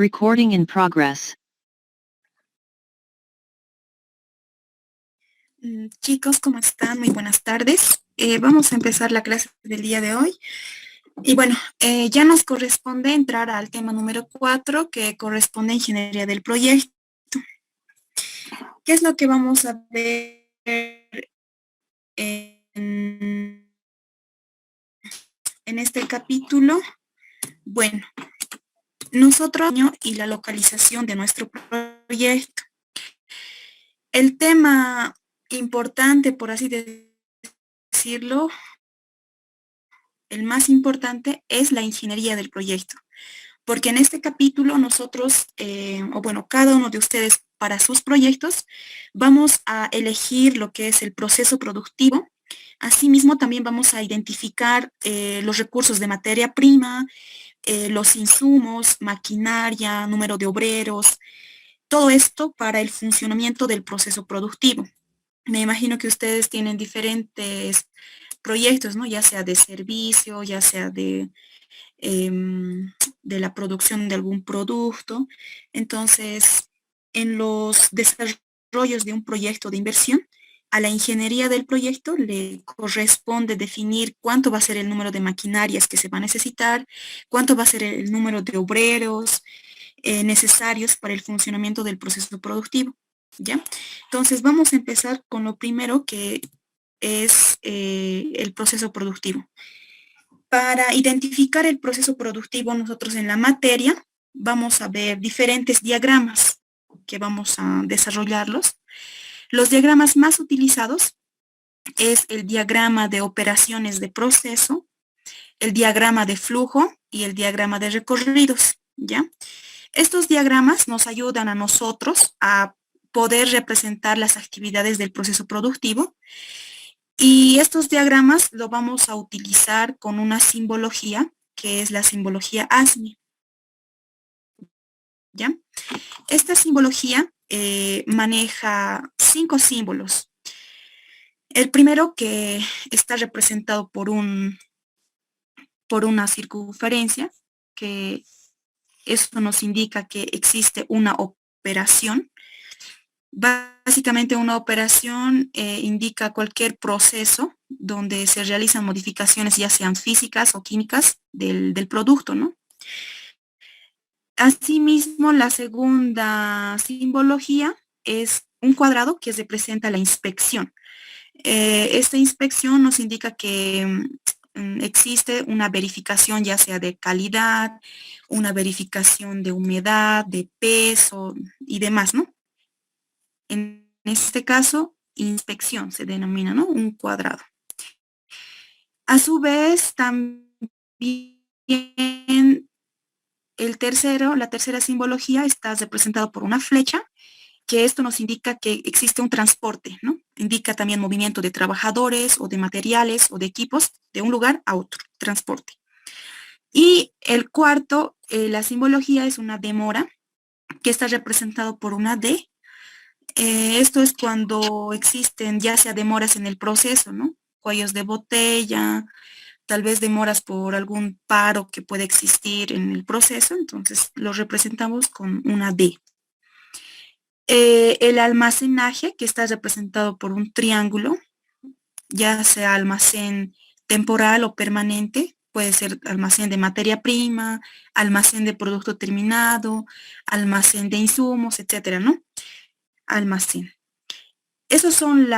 Recording in progress. Chicos, ¿cómo están? Muy buenas tardes. Vamos a empezar la clase del día de hoy. Y bueno, ya nos corresponde entrar al tema número 4, que corresponde a ingeniería del proyecto. ¿Qué es lo que vamos a ver en este capítulo? Bueno, nosotros y la localización de nuestro proyecto. El tema importante, por así decirlo, el más importante es la ingeniería del proyecto, porque en este capítulo nosotros, cada uno de ustedes para sus proyectos, vamos a elegir lo que es el proceso productivo. Asimismo, también vamos a identificar los recursos de materia prima, los insumos, maquinaria, número de obreros, todo esto para el funcionamiento del proceso productivo. Me imagino que ustedes tienen diferentes proyectos, ¿no? Ya sea de servicio, ya sea de la producción de algún producto. Entonces, en los desarrollos de un proyecto de inversión, a la ingeniería del proyecto le corresponde definir cuánto va a ser el número de maquinarias que se va a necesitar, cuánto va a ser el número de obreros necesarios para el funcionamiento del proceso productivo. ¿Ya? Entonces, vamos a empezar con lo primero, que es el proceso productivo. Para identificar el proceso productivo, nosotros en la materia vamos a ver diferentes diagramas que vamos a desarrollarlos. Los diagramas más utilizados es el diagrama de operaciones de proceso, el diagrama de flujo y el diagrama de recorridos, ¿ya? Estos diagramas nos ayudan a nosotros a poder representar las actividades del proceso productivo. Y estos diagramas lo vamos a utilizar con una simbología, que es la simbología ASME. ¿Ya? Esta simbología maneja 5 símbolos. El primero, que está representado por una circunferencia, que eso nos indica que existe una operación. Básicamente una operación indica cualquier proceso donde se realizan modificaciones, ya sean físicas o químicas del producto, ¿no? Asimismo, la segunda simbología es un cuadrado que representa la inspección. Esta inspección nos indica que existe una verificación, ya sea de calidad, una verificación de humedad, de peso y demás, ¿no? En este caso, inspección se denomina, ¿no? Un cuadrado. A su vez, también la tercera simbología está representada por una flecha, que esto nos indica que existe un transporte, ¿no? Indica también movimiento de trabajadores o de materiales o de equipos de un lugar a otro, transporte. Y el cuarto, la simbología es una demora, que está representado por una D. Esto es cuando existen ya sea demoras en el proceso, ¿no? Cuellos de botella, tal vez demoras por algún paro que puede existir en el proceso, entonces lo representamos con una D. El almacenaje, que está representado por un triángulo, ya sea almacén temporal o permanente, puede ser almacén de materia prima, almacén de producto terminado, almacén de insumos, etcétera, ¿no? Almacén. Esos son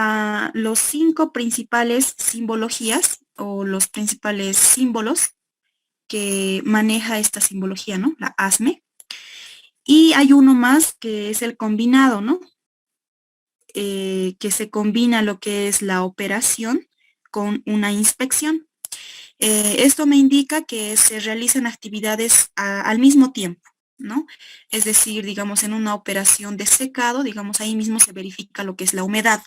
los 5 principales simbologías o los principales símbolos que maneja esta simbología, ¿no? La ASME. Y hay uno más que es el combinado, ¿no? Que se combina lo que es la operación con una inspección. Esto me indica que se realizan actividades al mismo tiempo, ¿no? Es decir, digamos, en una operación de secado, digamos, ahí mismo se verifica lo que es la humedad.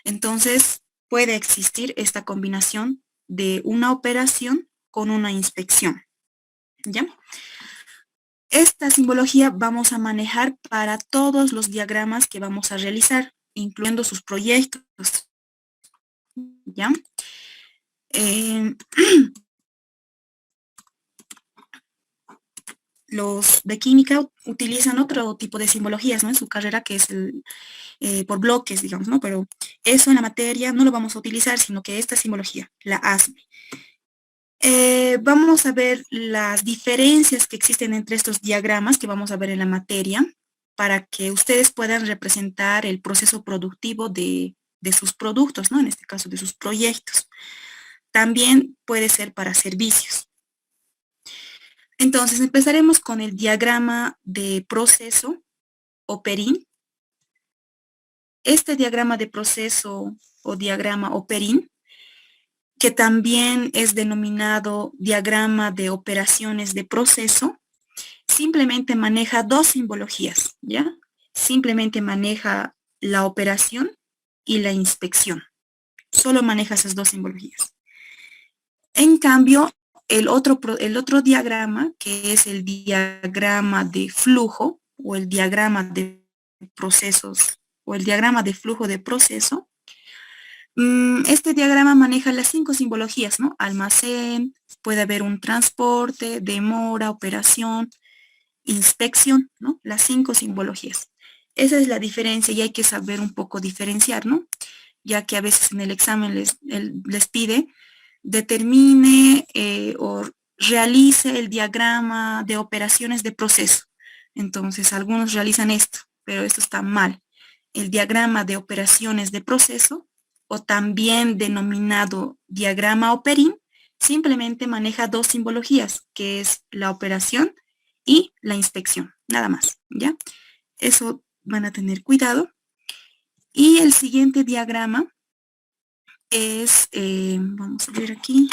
Entonces, puede existir esta combinación de una operación con una inspección, ¿ya? Esta simbología vamos a manejar para todos los diagramas que vamos a realizar, incluyendo sus proyectos, ¿ya? los de química utilizan otro tipo de simbologías, ¿no? En su carrera, que es por bloques, digamos, ¿no? Pero eso en la materia no lo vamos a utilizar, sino que esta simbología, la ASME. Vamos a ver las diferencias que existen entre estos diagramas que vamos a ver en la materia para que ustedes puedan representar el proceso productivo de sus productos, ¿no? En este caso, de sus proyectos. También puede ser para servicios. Entonces, empezaremos con el diagrama de proceso o PERIN. Este diagrama de proceso o diagrama o PERIN, que también es denominado diagrama de operaciones de proceso, simplemente maneja dos simbologías, ¿ya? Simplemente maneja la operación y la inspección. Solo maneja esas dos simbologías. En cambio, el otro diagrama, que es el diagrama de flujo o el diagrama de procesos o el diagrama de flujo de proceso, este diagrama maneja las 5 simbologías, ¿no? Almacén, puede haber un transporte, demora, operación, inspección, ¿no? Las 5 simbologías. Esa es la diferencia y hay que saber un poco diferenciar, ¿no? Ya que a veces en el examen les pide determine o realice el diagrama de operaciones de proceso. Entonces, algunos realizan esto, pero esto está mal. El diagrama de operaciones de proceso, o también denominado diagrama o PERIN, simplemente maneja dos simbologías, que es la operación y la inspección, nada más, ¿ya? Eso van a tener cuidado. Y el siguiente diagrama es, vamos a ver aquí,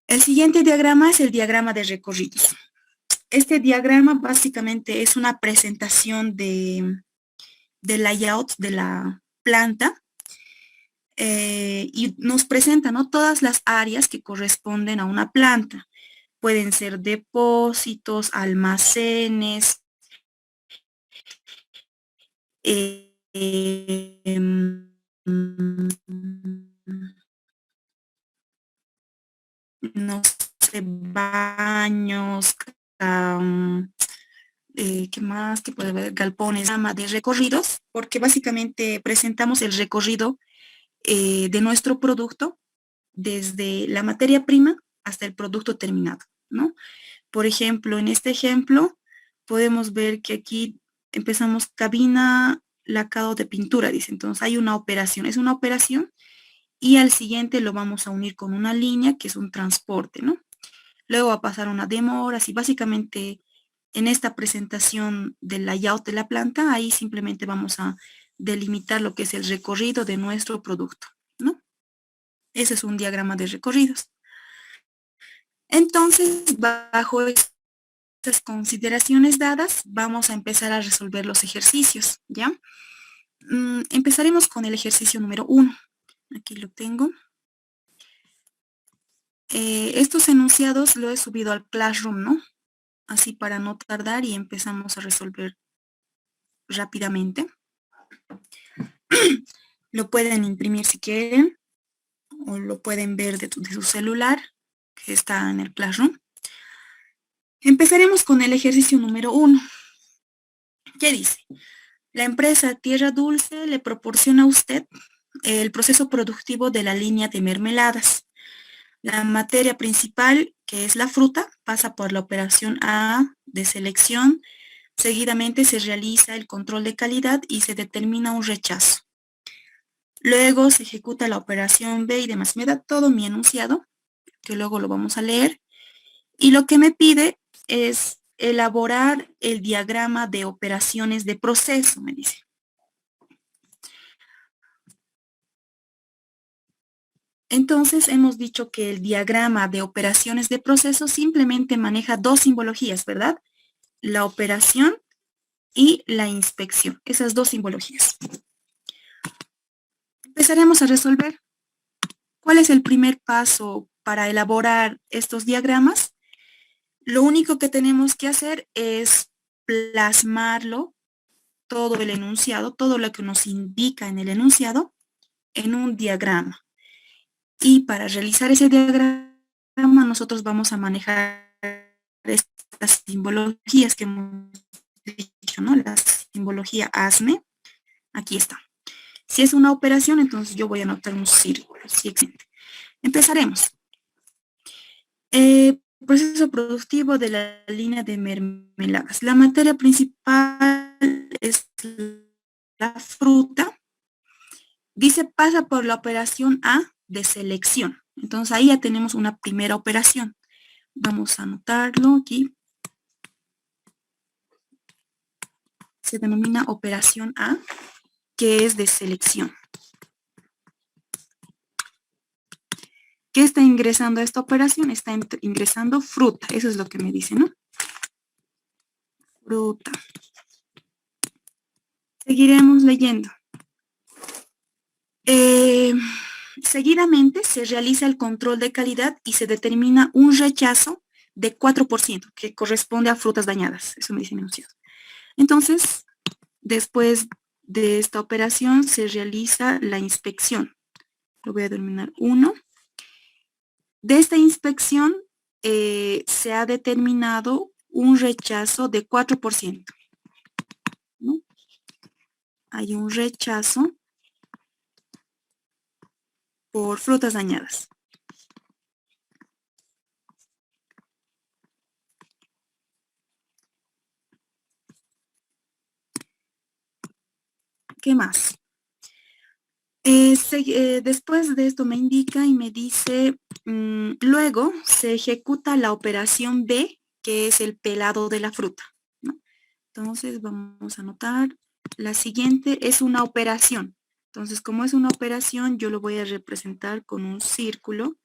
el siguiente diagrama es el diagrama de recorridos. Este diagrama básicamente es una presentación de layout de la planta y nos presenta, ¿no? Todas las áreas que corresponden a una planta. Pueden ser depósitos, almacenes, no sé, baños, ¿qué más? Que puede haber galpones, gama de recorridos, porque básicamente presentamos el recorrido de nuestro producto desde la materia prima hasta el producto terminado, ¿no? Por ejemplo, en este ejemplo, podemos ver que aquí empezamos cabina lacado de pintura, dice. Entonces hay una operación, es una operación y al siguiente lo vamos a unir con una línea que es un transporte, ¿no? Luego va a pasar una demora, así básicamente en esta presentación del layout de la planta, ahí simplemente vamos a delimitar lo que es el recorrido de nuestro producto, ¿no? Ese es un diagrama de recorridos. Entonces, bajo estas consideraciones dadas, vamos a empezar a resolver los ejercicios, ¿ya? Empezaremos con el ejercicio número 1. Aquí lo tengo. Estos enunciados lo he subido al Classroom, ¿no? Así para no tardar y empezamos a resolver rápidamente. Lo pueden imprimir si quieren o lo pueden ver de su celular que está en el Classroom. Empezaremos con el ejercicio número 1. ¿Qué dice? La empresa Tierra Dulce le proporciona a usted el proceso productivo de la línea de mermeladas. La materia principal, que es la fruta, pasa por la operación A de selección. Seguidamente se realiza el control de calidad y se determina un rechazo. Luego se ejecuta la operación B y demás. Me da todo mi enunciado, que luego lo vamos a leer. Y lo que me pide es elaborar el diagrama de operaciones de proceso, me dice. Entonces, hemos dicho que el diagrama de operaciones de proceso simplemente maneja dos simbologías, ¿verdad? La operación y la inspección, esas dos simbologías. Empezaremos a resolver. ¿Cuál es el primer paso para elaborar estos diagramas? Lo único que tenemos que hacer es plasmarlo, todo el enunciado, todo lo que nos indica en el enunciado, en un diagrama. Y para realizar ese diagrama, nosotros vamos a manejar esta estas simbologías que hemos dicho, ¿no? La simbología ASME, aquí está. Si es una operación, entonces yo voy a anotar un círculo. Sí, excelente. Empezaremos. Proceso productivo de la línea de mermeladas. La materia principal es la fruta. Dice pasa por la operación A de selección. Entonces ahí ya tenemos una primera operación. Vamos a anotarlo aquí. Se denomina operación A, que es de selección. ¿Qué está ingresando a esta operación? Está ingresando fruta. Eso es lo que me dice, ¿no? Fruta. Seguiremos leyendo. Seguidamente se realiza el control de calidad y se determina un rechazo de 4%, que corresponde a frutas dañadas. Eso me dice enunciado. Entonces, después de esta operación se realiza la inspección. Lo voy a denominar 1. De esta inspección se ha determinado un rechazo de 4%, ¿no? Hay un rechazo por frutas dañadas. ¿Qué más? Después de esto me indica y me dice, luego se ejecuta la operación B, que es el pelado de la fruta, ¿no? Entonces vamos a anotar, la siguiente es una operación. Entonces, como es una operación, yo lo voy a representar con un círculo,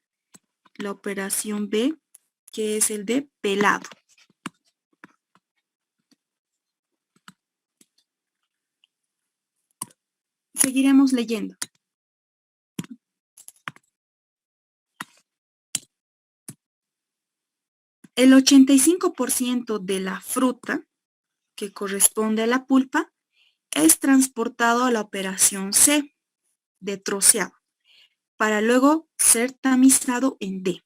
la operación B, que es el de pelado. Seguiremos leyendo. El 85% de la fruta, que corresponde a la pulpa, es transportado a la operación C, de troceado, para luego ser tamizado en D.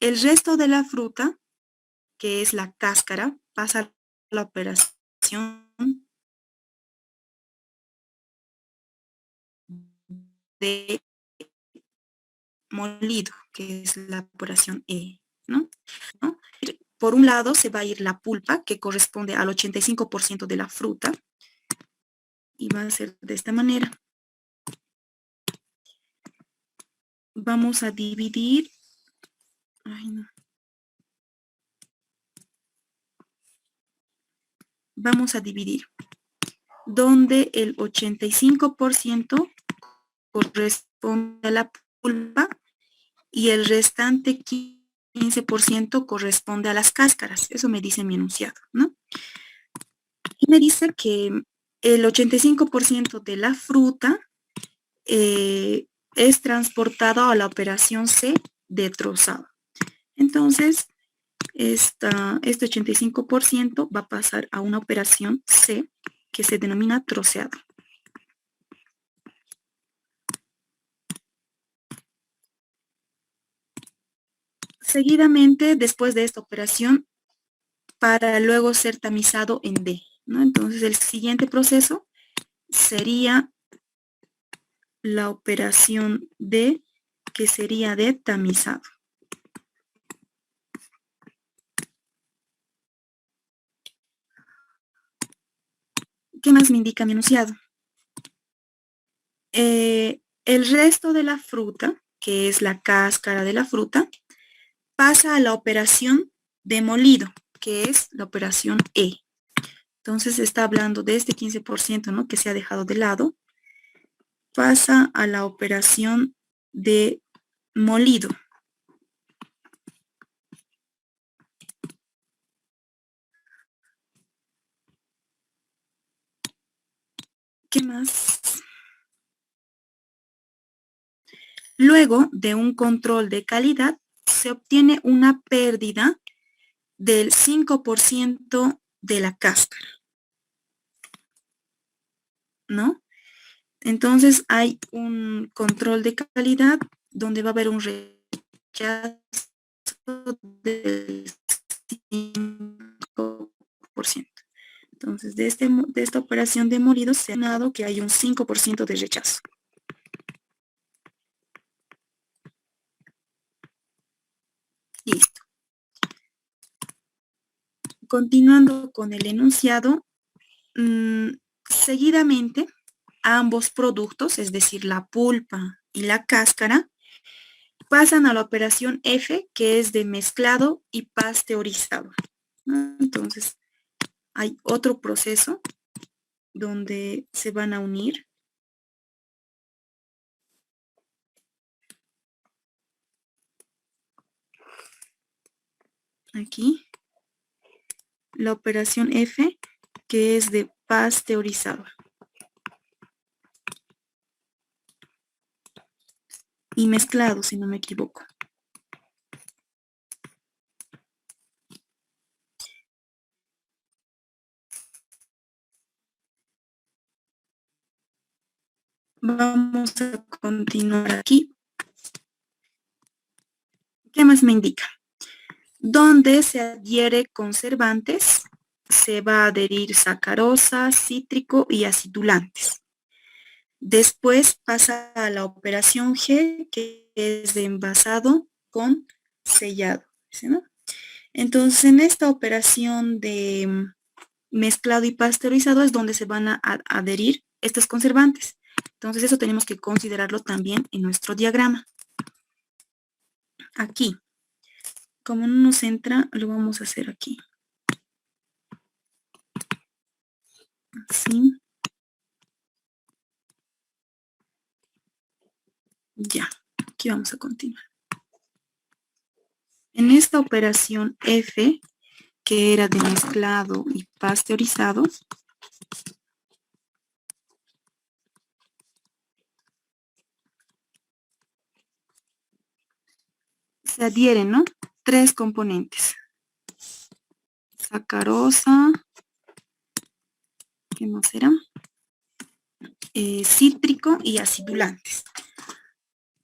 El resto de la fruta, que es la cáscara, pasa a la operación de molido, que es la operación E, ¿no? Por un lado se va a ir la pulpa, que corresponde al 85% de la fruta, y va a ser de esta manera. Vamos a dividir. Ay, no. Vamos a dividir, donde el 85% corresponde a la pulpa y el restante 15% corresponde a las cáscaras. Eso me dice mi enunciado, ¿no? Y me dice que el 85% de la fruta es transportado a la operación C de trozado. Entonces, este 85% va a pasar a una operación C que se denomina troceado. Seguidamente, después de esta operación, para luego ser tamizado en D, ¿no? Entonces, el siguiente proceso sería la operación D, que sería de tamizado. ¿Qué más me indica mi enunciado? El resto de la fruta, que es la cáscara de la fruta, pasa a la operación de molido, que es la operación E. Entonces está hablando de este 15%, ¿no? Que se ha dejado de lado. Pasa a la operación de molido. ¿Qué más? Luego de un control de calidad, se obtiene una pérdida del 5% de la cáscara, ¿no? Entonces hay un control de calidad donde va a haber un rechazo del 5%. Entonces, de esta operación de molido se ha dado que hay un 5% de rechazo. Listo. Continuando con el enunciado, seguidamente ambos productos, es decir, la pulpa y la cáscara, pasan a la operación F, que es de mezclado y pasteurizado, ¿no? Entonces, hay otro proceso donde se van a unir. Aquí, la operación F, que es de pasteurizado. Y mezclado, si no me equivoco. Vamos a continuar aquí. ¿Qué más me indica? Donde se adhiere conservantes, se va a adherir sacarosa, cítrico y acidulantes. Después pasa a la operación G, que es de envasado con sellado, ¿no? Entonces, en esta operación de mezclado y pasteurizado es donde se van a adherir estos conservantes. Entonces, eso tenemos que considerarlo también en nuestro diagrama. Aquí, como no nos entra, lo vamos a hacer aquí. Así. Ya, aquí vamos a continuar. En esta operación F, que era de mezclado y pasteurizado, se adhieren, ¿no? 3 componentes. Sacarosa, ¿qué más era? Cítrico y acidulantes.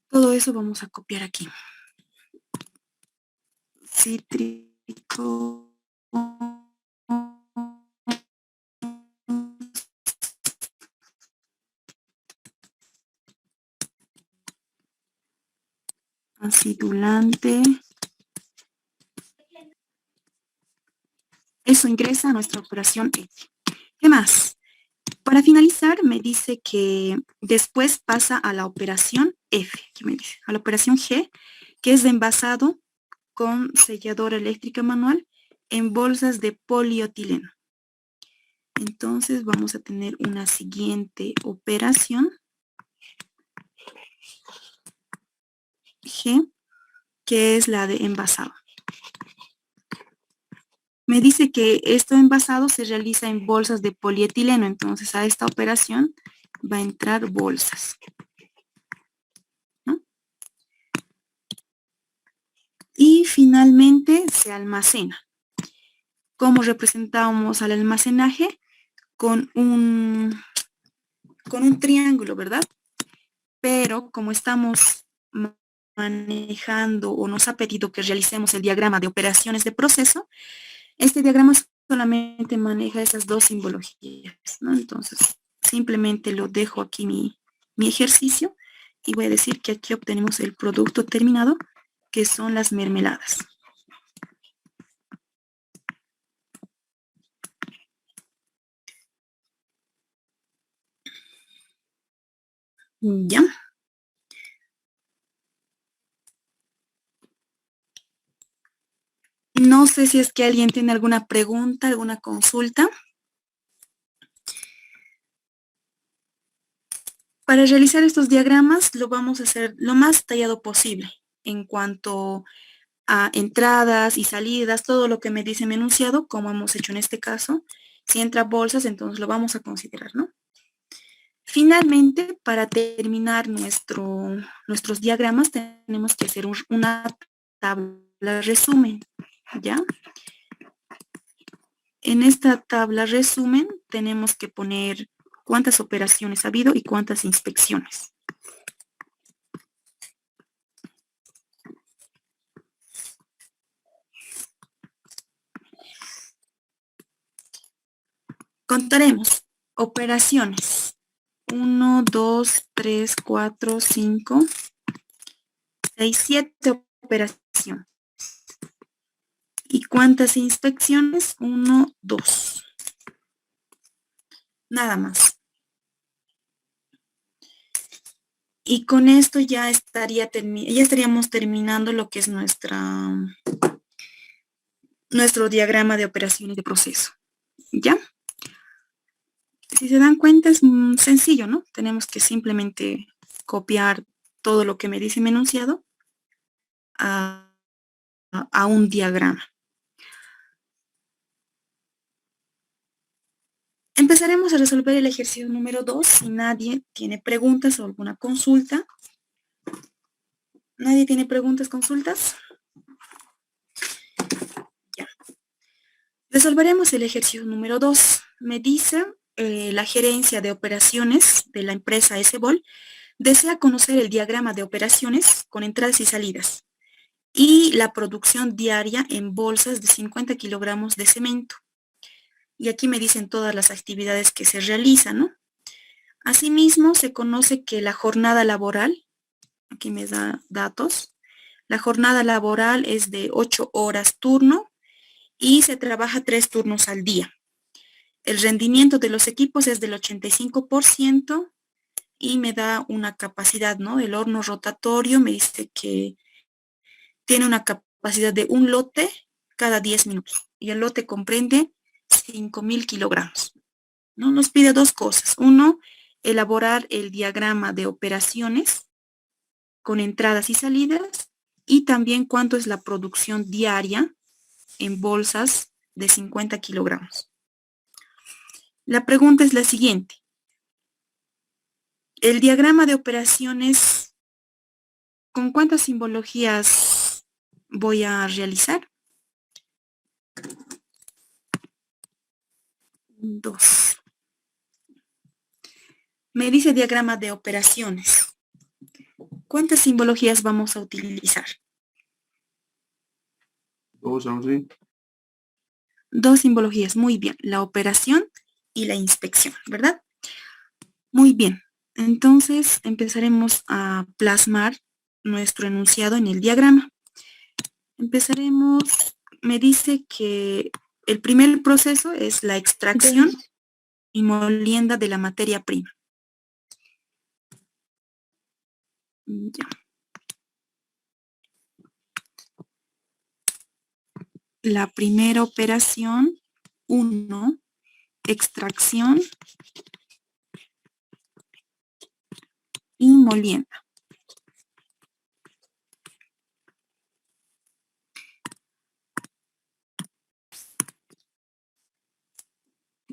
Todo eso vamos a copiar aquí. Cítrico, acidulante. Eso ingresa a nuestra operación F. ¿Qué más? Para finalizar, me dice que después pasa a la operación F, ¿qué me dice? A la operación G, que es de envasado con selladora eléctrica manual en bolsas de polietileno. Entonces vamos a tener una siguiente operación G, que es la de envasado. Me dice que esto envasado se realiza en bolsas de polietileno, entonces a esta operación va a entrar bolsas, ¿no? Y finalmente se almacena. ¿Cómo representamos al almacenaje? Con un triángulo, ¿verdad? Pero como estamos manejando o nos ha pedido que realicemos el diagrama de operaciones de proceso, este diagrama solamente maneja esas dos simbologías, ¿no? Entonces, simplemente lo dejo aquí mi ejercicio y voy a decir que aquí obtenemos el producto terminado, que son las mermeladas. Ya. No sé si es que alguien tiene alguna pregunta, alguna consulta. Para realizar estos diagramas lo vamos a hacer lo más detallado posible en cuanto a entradas y salidas, todo lo que me dice mi enunciado, como hemos hecho en este caso. Si entra bolsas, entonces lo vamos a considerar, ¿no? Finalmente, para terminar nuestros diagramas, tenemos que hacer una tabla resumen, ¿ya? En esta tabla resumen tenemos que poner cuántas operaciones ha habido y cuántas inspecciones. Contaremos operaciones. 1, 2, 3, 4, 5, 6, 7 operaciones. ¿Y cuántas inspecciones? 1, 2. Nada más. Y con esto ya estaríamos terminando lo que es nuestro diagrama de operaciones de proceso. ¿Ya? Si se dan cuenta es sencillo, ¿no? Tenemos que simplemente copiar todo lo que me dice mi enunciado a un diagrama. Empezaremos a resolver el ejercicio número 2. Si nadie tiene preguntas o alguna consulta. ¿Nadie tiene preguntas, consultas? Ya. Resolveremos el ejercicio número 2. Me dice la gerencia de operaciones de la empresa S-Bol desea conocer el diagrama de operaciones con entradas y salidas y la producción diaria en bolsas de 50 kilogramos de cemento. Y aquí me dicen todas las actividades que se realizan, ¿no? Asimismo, se conoce que la jornada laboral, aquí me da datos, la jornada laboral es de 8 horas turno y se trabaja 3 turnos al día. El rendimiento de los equipos es del 85% y me da una capacidad, ¿no? El horno rotatorio me dice que tiene una capacidad de un lote cada 10 minutos y el lote comprende 5.000 kilogramos. ¿No? Nos pide dos cosas. Uno, elaborar el diagrama de operaciones con entradas y salidas y también cuánto es la producción diaria en bolsas de 50 kilogramos. La pregunta es la siguiente. El diagrama de operaciones, ¿con cuántas simbologías voy a realizar? 2. Me dice diagrama de operaciones. ¿Cuántas simbologías vamos a utilizar? 2, sí. 2 simbologías, muy bien. La operación y la inspección, ¿verdad? Muy bien. Entonces empezaremos a plasmar nuestro enunciado en el diagrama. Empezaremos, me dice que el primer proceso es la extracción y molienda de la materia prima. Ya. La primera operación, 1, extracción y molienda.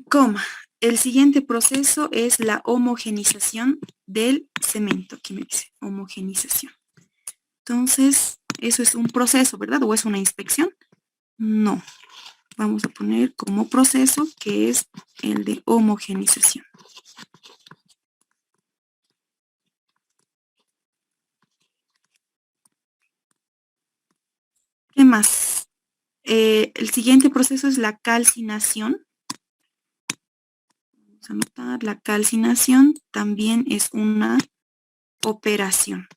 Coma. El siguiente proceso es la homogenización del cemento. Aquí me dice homogenización. Entonces, eso es un proceso, ¿verdad? ¿O es una inspección? No. Vamos a poner como proceso que es el de homogenización. ¿Qué más? El siguiente proceso es la calcinación. Vamos a anotar, la calcinación también es una operación.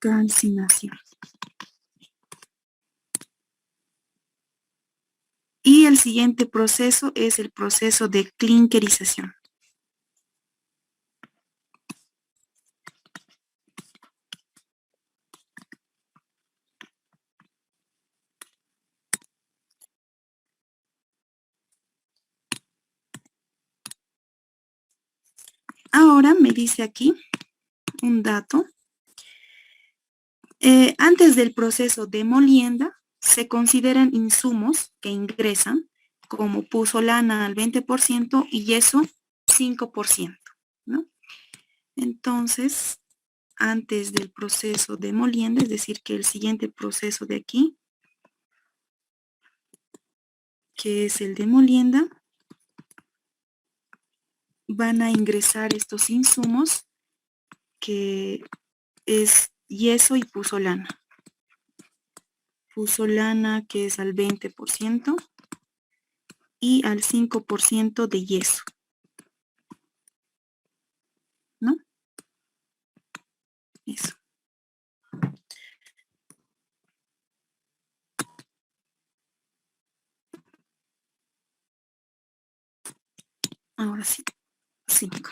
Calcinación. Y el siguiente proceso es el proceso de clinkerización. Ahora me dice aquí un dato. Antes del proceso de molienda, se consideran insumos que ingresan como puzolana al 20% y yeso 5%, ¿no? Entonces, antes del proceso de molienda, es decir, que el siguiente proceso de aquí, que es el de molienda, van a ingresar estos insumos que es yeso y puzolana. Pusolana, que es al 20%, y al 5% de yeso, ¿no? Eso. Ahora sí, 5.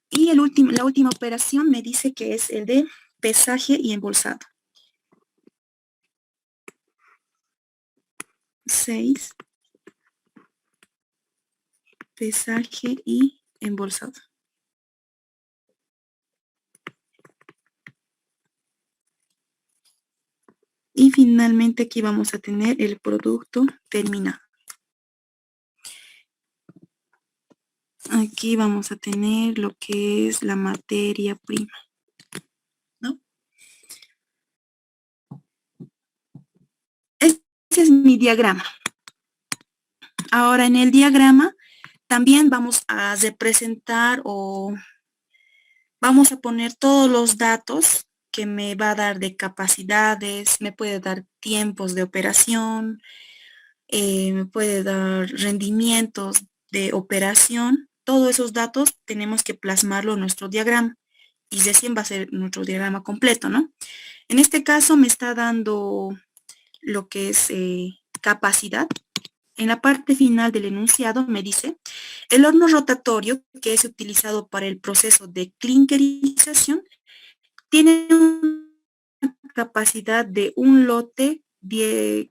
Y la última operación me dice que es el de pesaje y embolsado. 6. Pesaje y embolsado. Y finalmente aquí vamos a tener el producto terminado. Aquí vamos a tener lo que es la materia prima, ¿no? Este es mi diagrama. Ahora en el diagrama también vamos a representar o vamos a poner todos los datos que me va a dar de capacidades, me puede dar tiempos de operación, me puede dar rendimientos de operación. Todos esos datos tenemos que plasmarlo en nuestro diagrama y recién va a ser nuestro diagrama completo, ¿no? En este caso me está dando lo que es capacidad. En la parte final del enunciado me dice, el horno rotatorio que es utilizado para el proceso de clinkerización tiene una capacidad de un lote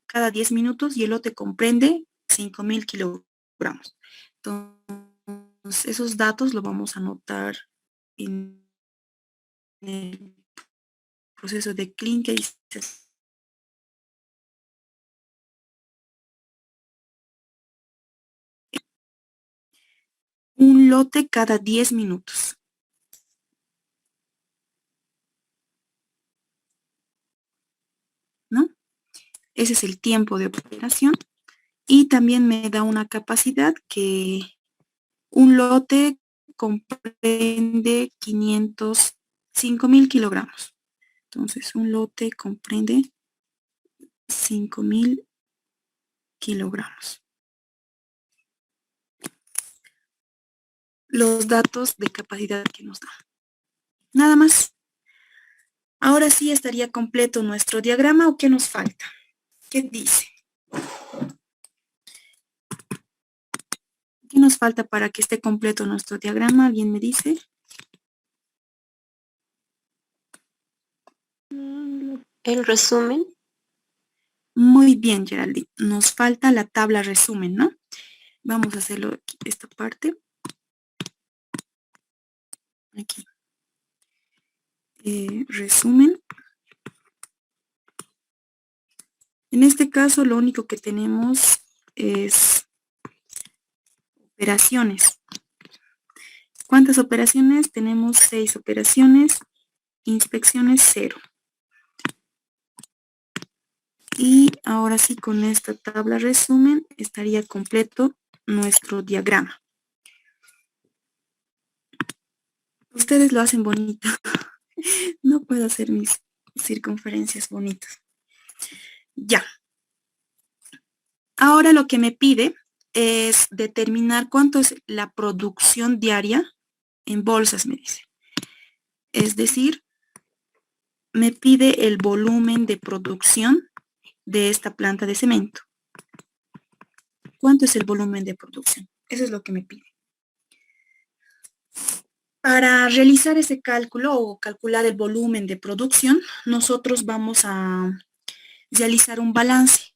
cada 10 minutos y el lote comprende 5.000 kilogramos. Entonces, esos datos los vamos a anotar en el proceso de clinkerización. Un lote cada 10 minutos. ¿No? Ese es el tiempo de operación. Y también me da una capacidad que un lote comprende 5.000 kilogramos. Entonces, un lote comprende 5.000 kilogramos. Los datos de capacidad que nos dan. Nada más. Ahora sí estaría completo nuestro diagrama, ¿o qué nos falta? ¿Qué dice? ¿Qué nos falta para que esté completo nuestro diagrama? ¿Alguien me dice? El resumen. Muy bien, Geraldine. Nos falta la tabla resumen, ¿no? Vamos a hacerlo aquí, esta parte. Aquí. Resumen. En este caso, lo único que tenemos es operaciones. ¿Cuántas operaciones? Tenemos 6 operaciones. Inspecciones 0. Y ahora sí, con esta tabla resumen, estaría completo nuestro diagrama. Ustedes lo hacen bonito. No puedo hacer mis circunferencias bonitas. Ya. Ahora lo que me pide es determinar cuánto es la producción diaria en bolsas, me dice. Es decir, me pide el volumen de producción de esta planta de cemento. ¿Cuánto es el volumen de producción? Eso es lo que me pide. Para realizar ese cálculo o calcular el volumen de producción, nosotros vamos a realizar un balance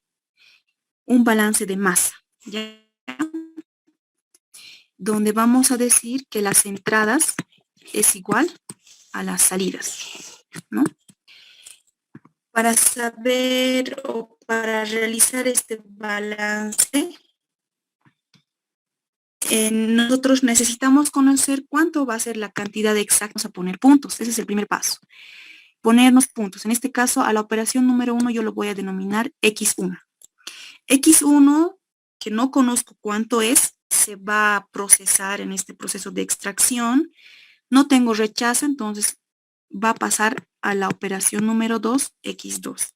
de masa, ¿ya? Donde vamos a decir que las entradas es igual a las salidas, ¿no? Para saber o para realizar este balance, nosotros necesitamos conocer cuánto va a ser la cantidad exacta. Vamos a poner puntos, ese es el primer paso. Ponernos puntos. En este caso, a la operación número 1 yo lo voy a denominar X1. X1, que no conozco cuánto es, se va a procesar en este proceso de extracción. No tengo rechazo, entonces va a pasar a la operación número 2, X2.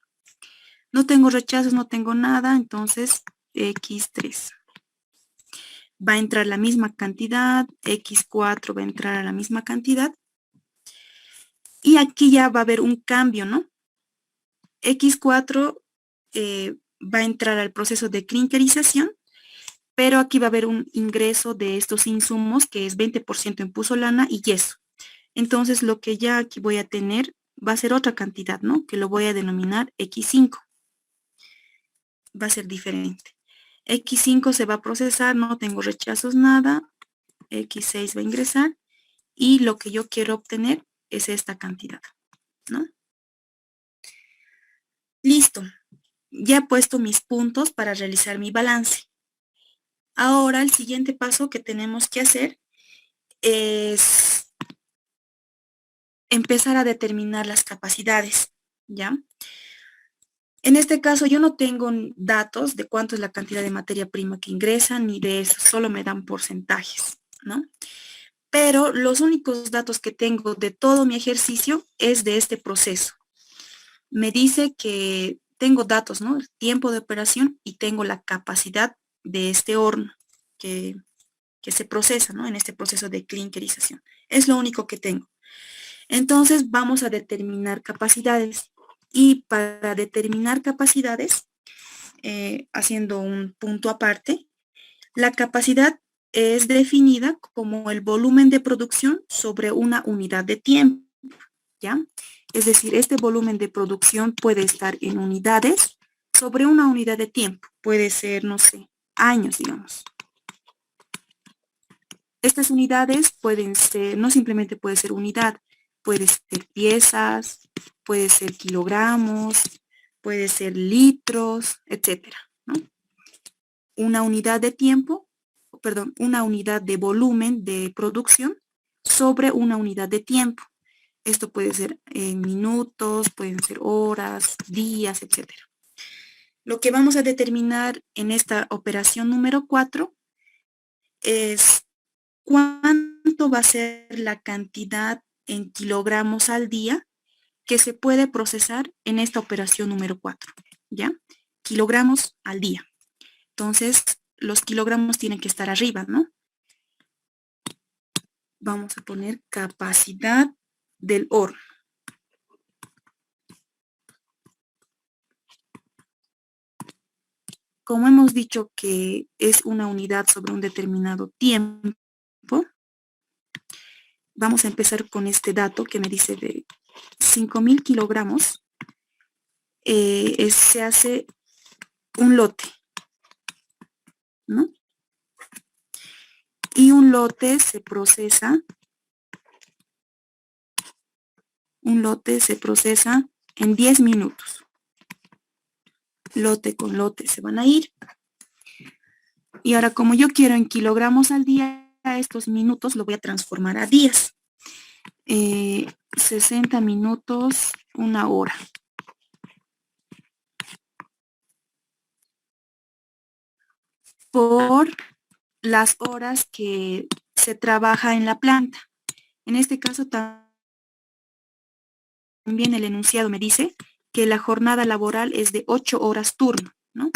No tengo rechazos, no tengo nada, entonces X3. Va a entrar la misma cantidad, X4 va a entrar a la misma cantidad. Y aquí ya va a haber un cambio, ¿no? X4 va a entrar al proceso de clinkerización, pero aquí va a haber un ingreso de estos insumos que es 20% en puzolana y yeso. Entonces lo que ya aquí voy a tener va a ser otra cantidad, ¿no? Que lo voy a denominar X5. Va a ser diferente. X5 se va a procesar, no tengo rechazos, nada. X6 va a ingresar y lo que yo quiero obtener es esta cantidad, ¿no? Listo. Ya he puesto mis puntos para realizar mi balance. Ahora el siguiente paso que tenemos que hacer es empezar a determinar las capacidades, ¿ya? En este caso yo no tengo datos de cuánto es la cantidad de materia prima que ingresa, ni de eso, solo me dan porcentajes, ¿no? Pero los únicos datos que tengo de todo mi ejercicio es de este proceso. Me dice que tengo datos, ¿no? El tiempo de operación y tengo la capacidad de este horno que se procesa, ¿no? En este proceso de clinkerización. Es lo único que tengo. Entonces vamos a determinar capacidades. Y para determinar capacidades, haciendo un punto aparte, la capacidad es definida como el volumen de producción sobre una unidad de tiempo, ¿ya? Es decir, este volumen de producción puede estar en unidades sobre una unidad de tiempo. Puede ser, no sé, años, digamos. Estas unidades pueden ser, no simplemente puede ser unidad, puede ser piezas, puede ser kilogramos, puede ser litros, etcétera, ¿no? Una unidad de tiempo, perdón, una unidad de volumen de producción sobre una unidad de tiempo. Esto puede ser en minutos, pueden ser horas, días, etcétera. Lo que vamos a determinar en esta operación número 4 es cuánto va a ser la cantidad en kilogramos al día que se puede procesar en esta operación número 4, ¿ya? Kilogramos al día. Entonces, los kilogramos tienen que estar arriba, ¿no? Vamos a poner capacidad del horno. Como hemos dicho que es una unidad sobre un determinado tiempo, vamos a empezar con este dato que me dice de 5.000 kilogramos. Se hace un lote, ¿no? Y un lote se procesa en 10 minutos. Lote con lote se van a ir. Y ahora, como yo quiero en kilogramos al día, estos minutos lo voy a transformar a días. 60 minutos, una hora. Por las horas que se trabaja en la planta. En este caso también el enunciado me dice que la jornada laboral es de 8 horas turno, ¿no?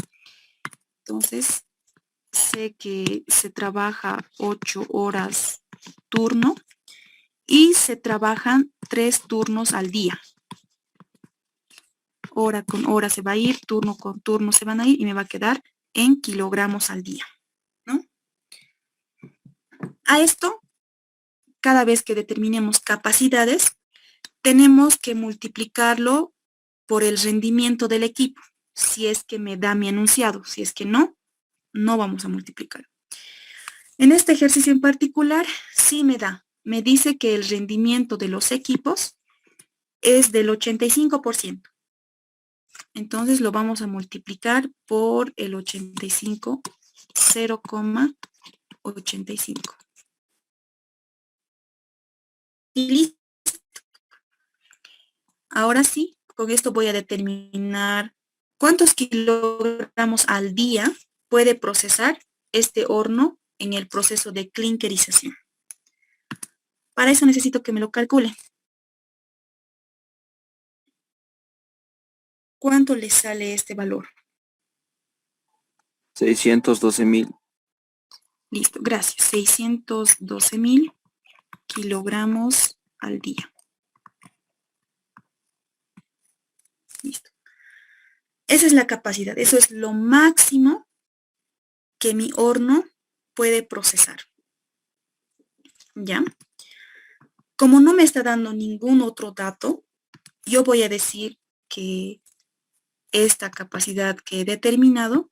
Entonces, sé que se trabaja 8 horas turno y se trabajan 3 turnos al día. Hora con hora se va a ir, turno con turno se van a ir y me va a quedar en kilogramos al día, ¿no? A esto, cada vez que determinemos capacidades, tenemos que multiplicarlo por el rendimiento del equipo, si es que me da mi enunciado. Si es que no, no vamos a multiplicar. En este ejercicio en particular, sí me da. Me dice que el rendimiento de los equipos es del 85%. Entonces lo vamos a multiplicar por el 85, 0,85. Y listo. Ahora sí, con esto voy a determinar cuántos kilogramos al día puede procesar este horno en el proceso de clinkerización. Para eso necesito que me lo calcule. ¿Cuánto le sale este valor? 612.000. Listo, gracias. 612.000 kilogramos al día. Listo. Esa es la capacidad. Eso es lo máximo que mi horno puede procesar. ¿Ya? Como no me está dando ningún otro dato, yo voy a decir que esta capacidad que he determinado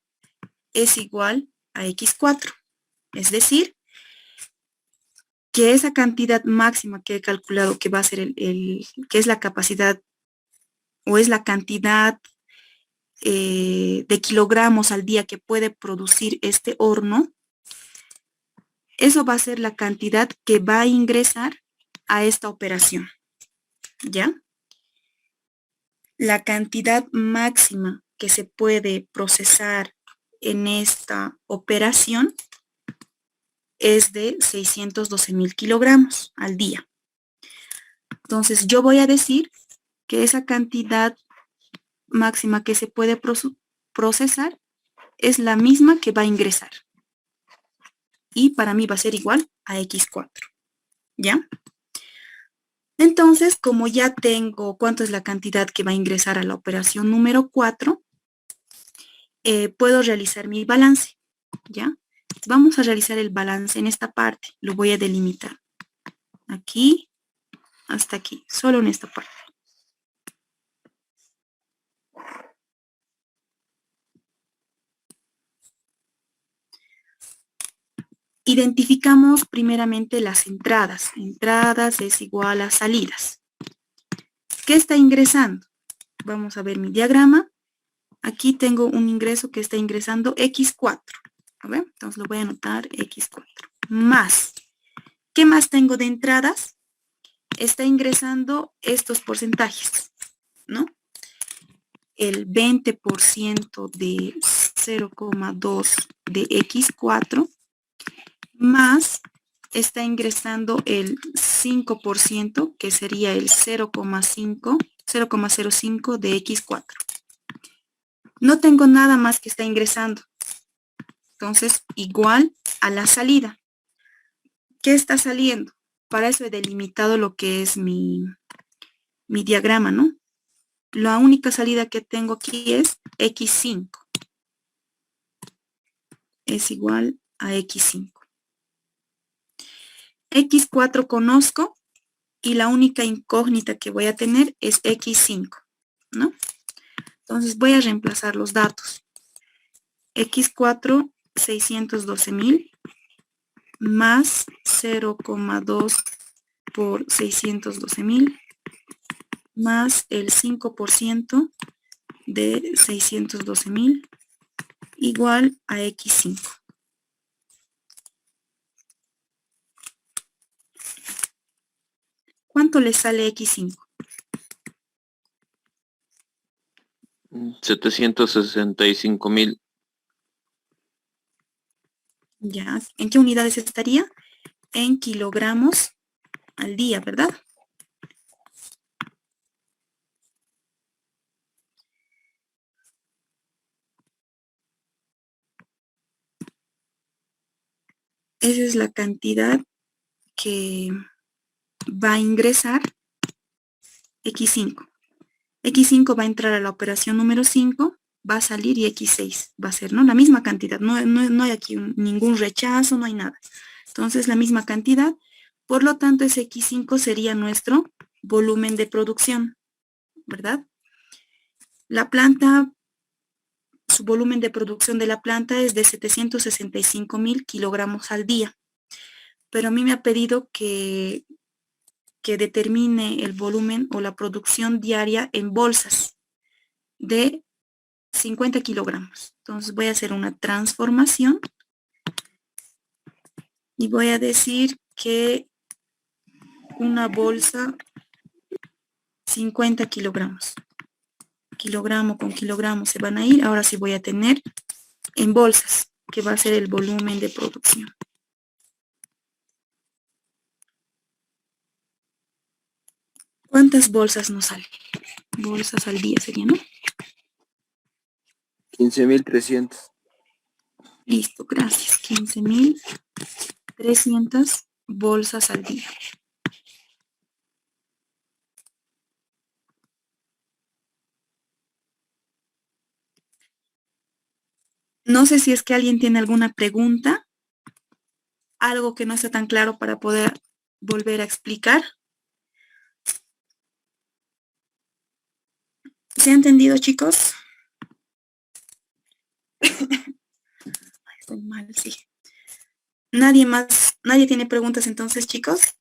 es igual a X4. Es decir, que esa cantidad máxima que he calculado que va a ser que es la capacidad o es la cantidad de kilogramos al día que puede producir este horno, eso va a ser la cantidad que va a ingresar a esta operación, ¿ya? La cantidad máxima que se puede procesar en esta operación es de 612.000 kilogramos al día. Entonces, yo voy a decir que esa cantidad máxima que se puede procesar es la misma que va a ingresar. Y para mí va a ser igual a X4. ¿Ya? Entonces, como ya tengo cuánto es la cantidad que va a ingresar a la operación número 4, puedo realizar mi balance. ¿Ya? Vamos a realizar el balance en esta parte. Lo voy a delimitar. Aquí hasta aquí, solo en esta parte. Identificamos primeramente las entradas. Entradas es igual a salidas. ¿Qué está ingresando? Vamos a ver mi diagrama. Aquí tengo un ingreso que está ingresando X4. A ver, entonces lo voy a anotar X4. Más. ¿Qué más tengo de entradas? Está ingresando estos porcentajes, ¿no? El 20% de 0,2 de X4 más está ingresando el 5%, que sería el 0,05 de X4. No tengo nada más que está ingresando. Entonces, igual a la salida. ¿Qué está saliendo? Para eso he delimitado lo que es mi diagrama, ¿no? La única salida que tengo aquí es X5. Es igual a X5. X4 conozco y la única incógnita que voy a tener es X5, ¿no? Entonces voy a reemplazar los datos. X4, 612.000 más 0,2 por 612.000 más el 5% de 612.000 igual a X5. ¿Cuánto le sale X5? 765.000. Ya, ¿en qué unidades estaría? En kilogramos al día, ¿verdad? Esa es la cantidad que va a ingresar X5. X5 va a entrar a la operación número 5, va a salir y X6 va a ser, ¿no? La misma cantidad, no hay aquí ningún rechazo, no hay nada. Entonces, la misma cantidad, por lo tanto, ese X5 sería nuestro volumen de producción, ¿verdad? La planta, su volumen de producción de la planta es de 765.000 kilogramos al día, pero a mí me ha pedido que determine el volumen o la producción diaria en bolsas de 50 kilogramos. Entonces voy a hacer una transformación y voy a decir que una bolsa 50 kilogramos. Kilogramo con kilogramo se van a ir. Ahora sí voy a tener en bolsas, que va a ser el volumen de producción. ¿Cuántas bolsas nos salen? Bolsas al día sería, ¿no? 15.300. Listo, gracias. 15.300 bolsas al día. No sé si es que alguien tiene alguna pregunta, algo que no está tan claro para poder volver a explicar. ¿Se ha entendido, chicos? Estoy mal, sí. ¿Nadie tiene preguntas entonces, chicos?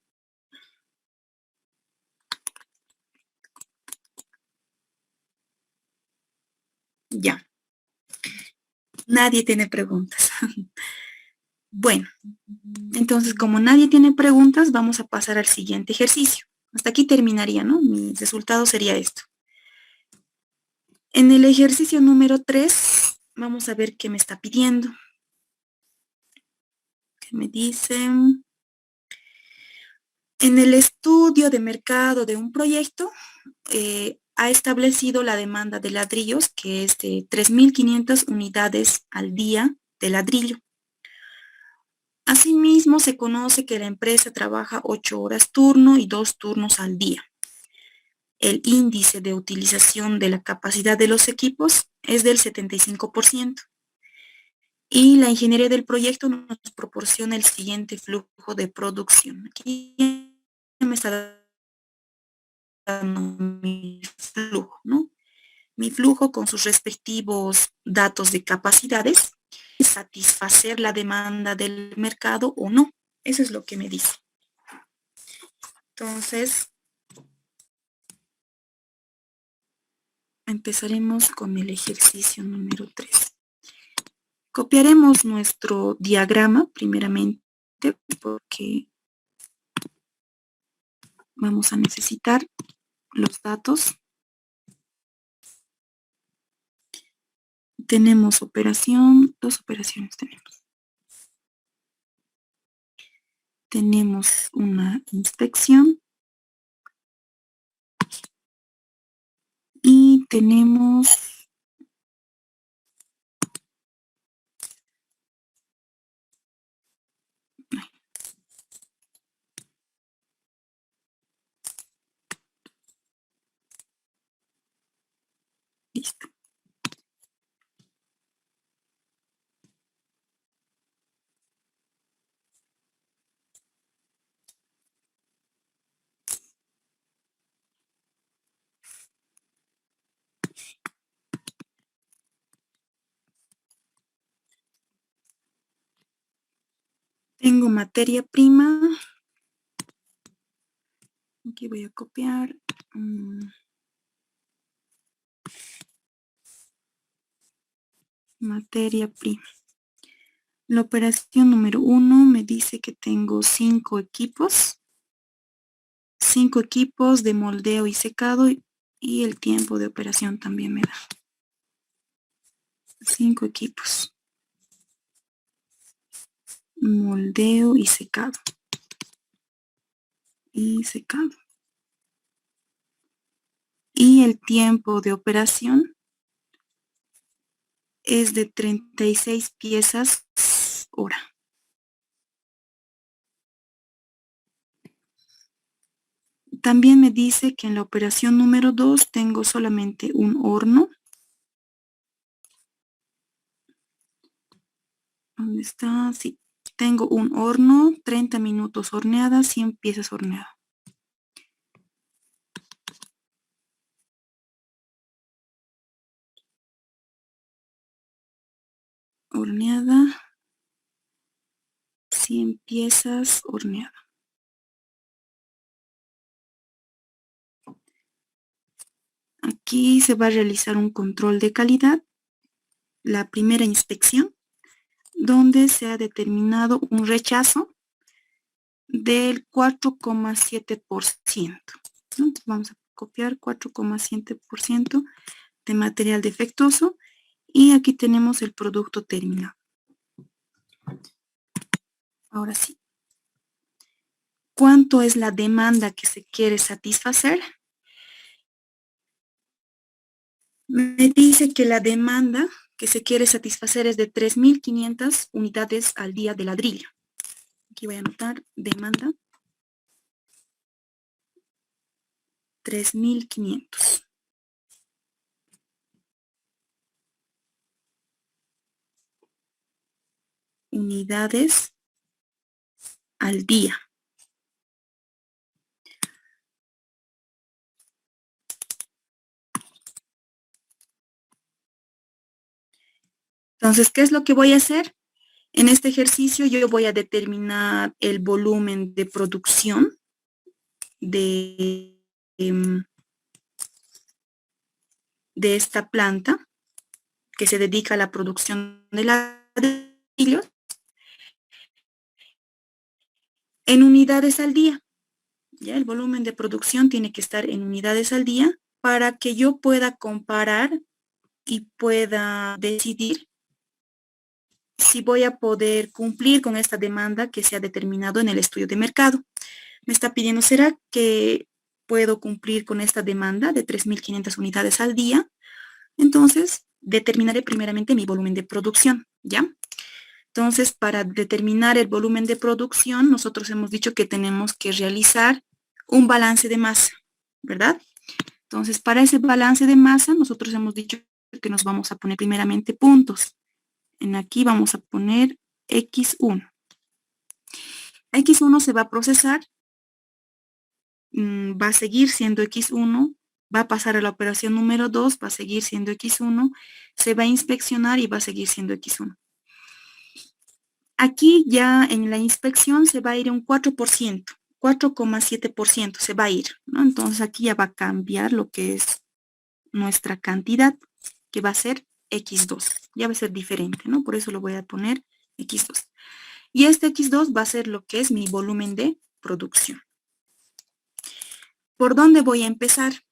Ya. Nadie tiene preguntas. Bueno, entonces como nadie tiene preguntas, vamos a pasar al siguiente ejercicio. Hasta aquí terminaría, ¿no? Mi resultado sería esto. En el ejercicio número 3, vamos a ver qué me está pidiendo. ¿Qué me dicen? En el estudio de mercado de un proyecto, ha establecido la demanda de ladrillos, que es de 3.500 unidades al día de ladrillo. Asimismo, se conoce que la empresa trabaja 8 horas turno y 2 turnos al día. El índice de utilización de la capacidad de los equipos es del 75%. Y la ingeniería del proyecto nos proporciona el siguiente flujo de producción. Aquí me está dando mi flujo, ¿no? Mi flujo con sus respectivos datos de capacidades, satisfacer la demanda del mercado o no. Eso es lo que me dice. Entonces, empezaremos con el ejercicio número 3. Copiaremos nuestro diagrama primeramente porque vamos a necesitar los datos. Tenemos operación, 2 operaciones tenemos. Tenemos una inspección y tenemos listo. Tengo materia prima. Aquí voy a copiar. Materia prima. La operación número 1 me dice que tengo 5 equipos. 5 equipos de moldeo y secado y el tiempo de operación también me da. 5 equipos. Moldeo y secado. Y secado. Y el tiempo de operación es de 36 piezas hora. También me dice que en la operación número 2 tengo solamente un horno. ¿Dónde está? Sí, tengo un horno, 30 minutos horneada, 100 piezas horneadas. Horneada, 100 piezas horneada. Aquí se va a realizar un control de calidad, la primera inspección, donde se ha determinado un rechazo del 4,7%. Entonces vamos a copiar 4,7% de material defectuoso y aquí tenemos el producto terminado. Ahora sí. ¿Cuánto es la demanda que se quiere satisfacer? Me dice que la demanda que se quiere satisfacer es de 3.500 unidades al día de ladrillo. Aquí voy a anotar demanda 3.500. Unidades al día. Entonces, ¿qué es lo que voy a hacer? En este ejercicio yo voy a determinar el volumen de producción de esta planta que se dedica a la producción de ladrillos en unidades al día. Ya el volumen de producción tiene que estar en unidades al día para que yo pueda comparar y pueda decidir si voy a poder cumplir con esta demanda que se ha determinado en el estudio de mercado. Me está pidiendo, ¿será que puedo cumplir con esta demanda de 3.500 unidades al día? Entonces, determinaré primeramente mi volumen de producción, ¿ya? Entonces, para determinar el volumen de producción, nosotros hemos dicho que tenemos que realizar un balance de masa, ¿verdad? Entonces, para ese balance de masa, nosotros hemos dicho que nos vamos a poner primeramente puntos. En aquí vamos a poner X1. X1 se va a procesar, va a seguir siendo X1, va a pasar a la operación número 2, va a seguir siendo X1, se va a inspeccionar y va a seguir siendo X1. Aquí ya en la inspección se va a ir un 4%, 4,7% se va a ir, ¿no? Entonces aquí ya va a cambiar lo que es nuestra cantidad, que va a ser X2. Ya va a ser diferente, ¿no? Por eso lo voy a poner X2. Y este X2 va a ser lo que es mi volumen de producción. ¿Por dónde voy a empezar?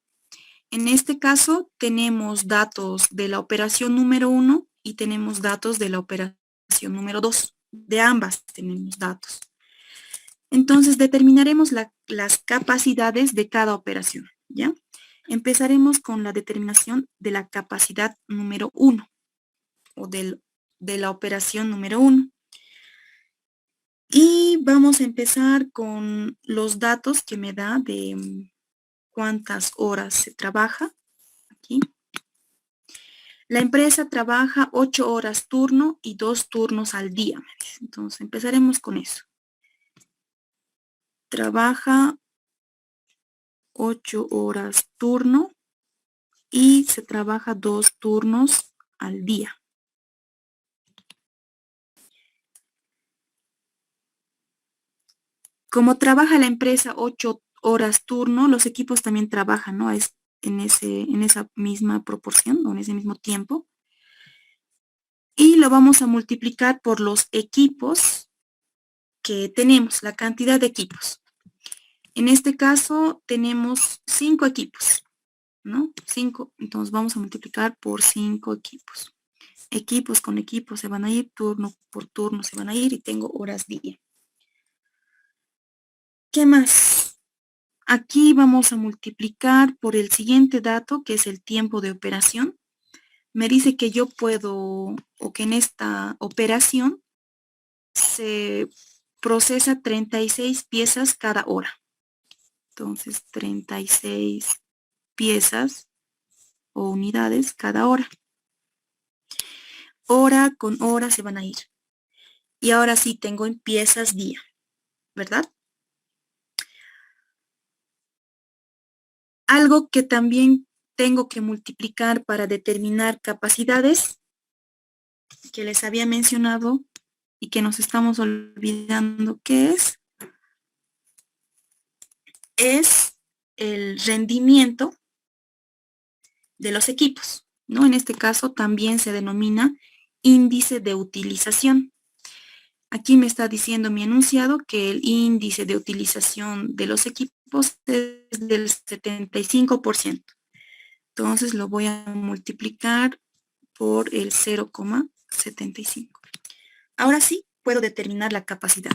En este caso tenemos datos de la operación número 1 y tenemos datos de la operación número 2. De ambas tenemos datos. Entonces determinaremos las capacidades de cada operación, ¿ya? Empezaremos con la determinación de la capacidad número 1 o de la operación número 1. Y vamos a empezar con los datos que me da de cuántas horas se trabaja. Aquí. La empresa trabaja 8 horas turno y 2 turnos al día. Entonces empezaremos con eso. Trabaja 8 horas turno y se trabaja 2 turnos al día. Como trabaja la empresa 8 horas turno, los equipos también trabajan, ¿no? Es en esa misma proporción o en ese mismo tiempo. Y lo vamos a multiplicar por los equipos que tenemos, la cantidad de equipos. En este caso tenemos 5 equipos, ¿no? 5, entonces vamos a multiplicar por 5 equipos. Equipos con equipos se van a ir, turno por turno se van a ir y tengo horas día. ¿Qué más? Aquí vamos a multiplicar por el siguiente dato, que es el tiempo de operación. Me dice que yo puedo, o que en esta operación se procesa 36 piezas cada hora. Entonces, 36 piezas o unidades cada hora. Hora con hora se van a ir. Y ahora sí tengo en piezas día, ¿verdad? Algo que también tengo que multiplicar para determinar capacidades, que les había mencionado y que nos estamos olvidando que es el rendimiento de los equipos, ¿no? En este caso también se denomina índice de utilización. Aquí me está diciendo mi enunciado que el índice de utilización de los equipos es del 75%. Entonces lo voy a multiplicar por el 0,75. Ahora sí puedo determinar la capacidad.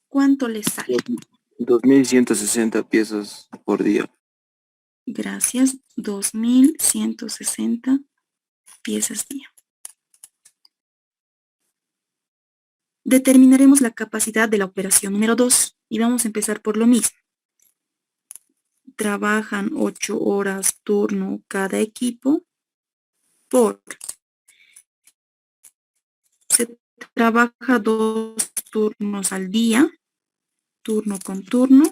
¿Cuánto les sale? 2.160 piezas por día. Gracias, 2160 piezas día. Determinaremos la capacidad de la operación número 2 y vamos a empezar por lo mismo. Trabajan 8 horas turno cada equipo por... Se trabaja 2 turnos al día, turno con turno.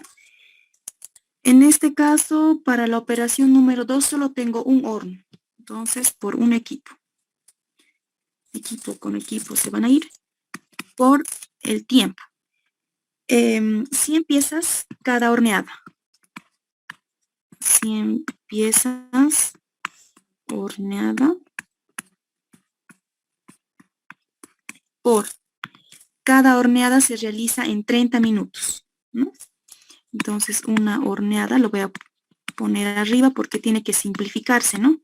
En este caso, para la operación número 2 solo tengo un horno. Entonces, por un equipo. Equipo con equipo se van a ir por el tiempo. 100 piezas cada horneada. 100 piezas horneada por cada horneada se realiza en 30 minutos, ¿no? Entonces una horneada, lo voy a poner arriba porque tiene que simplificarse, ¿no?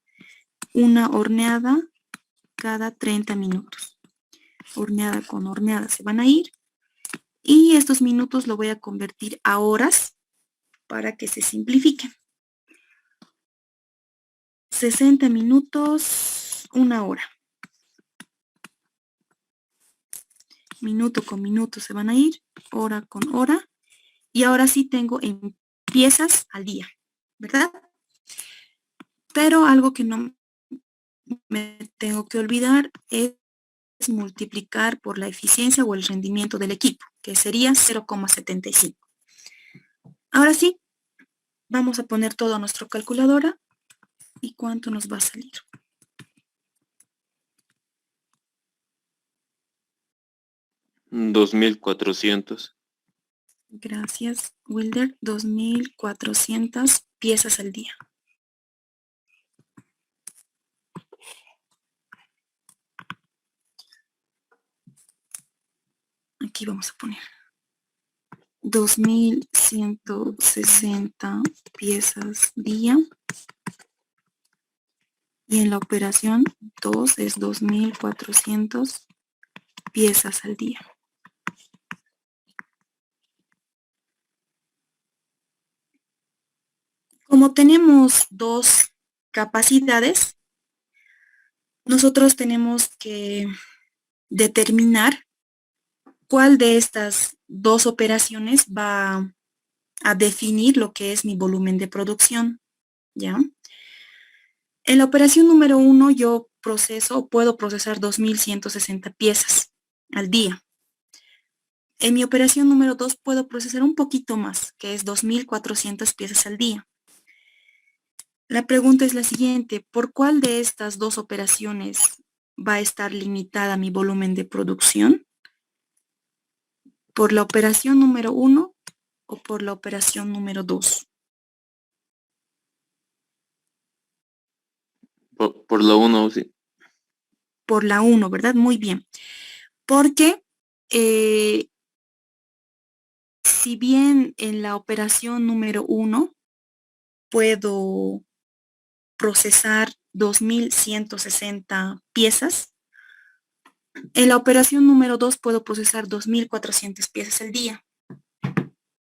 Una horneada cada 30 minutos. Horneada con horneada se van a ir. Y estos minutos lo voy a convertir a horas para que se simplifiquen. 60 minutos, una hora. Minuto con minuto se van a ir, hora con hora. Y ahora sí tengo en piezas al día, ¿verdad? Pero algo que no me tengo que olvidar es multiplicar por la eficiencia o el rendimiento del equipo, que sería 0,75. Ahora sí, vamos a poner todo a nuestra calculadora. ¿Y cuánto nos va a salir? $2,400. Gracias, Wilder. 2.400 piezas al día. Aquí vamos a poner 2.160 piezas día. Y en la operación 2 es 2.400 piezas al día. Como tenemos dos capacidades, nosotros tenemos que determinar cuál de estas dos operaciones va a definir lo que es mi volumen de producción, ¿ya? En la operación número 1 yo puedo procesar 2.160 piezas al día. En mi operación número 2 puedo procesar un poquito más, que es 2.400 piezas al día. La pregunta es la siguiente: ¿por cuál de estas dos operaciones va a estar limitada mi volumen de producción? ¿Por la operación número 1 o por la operación número 2? Por la 1, sí. Por la 1, ¿verdad? Muy bien. Porque si bien en la operación número 1 puedo procesar 2.160 piezas, en la operación número 2 puedo procesar 2.400 piezas al día,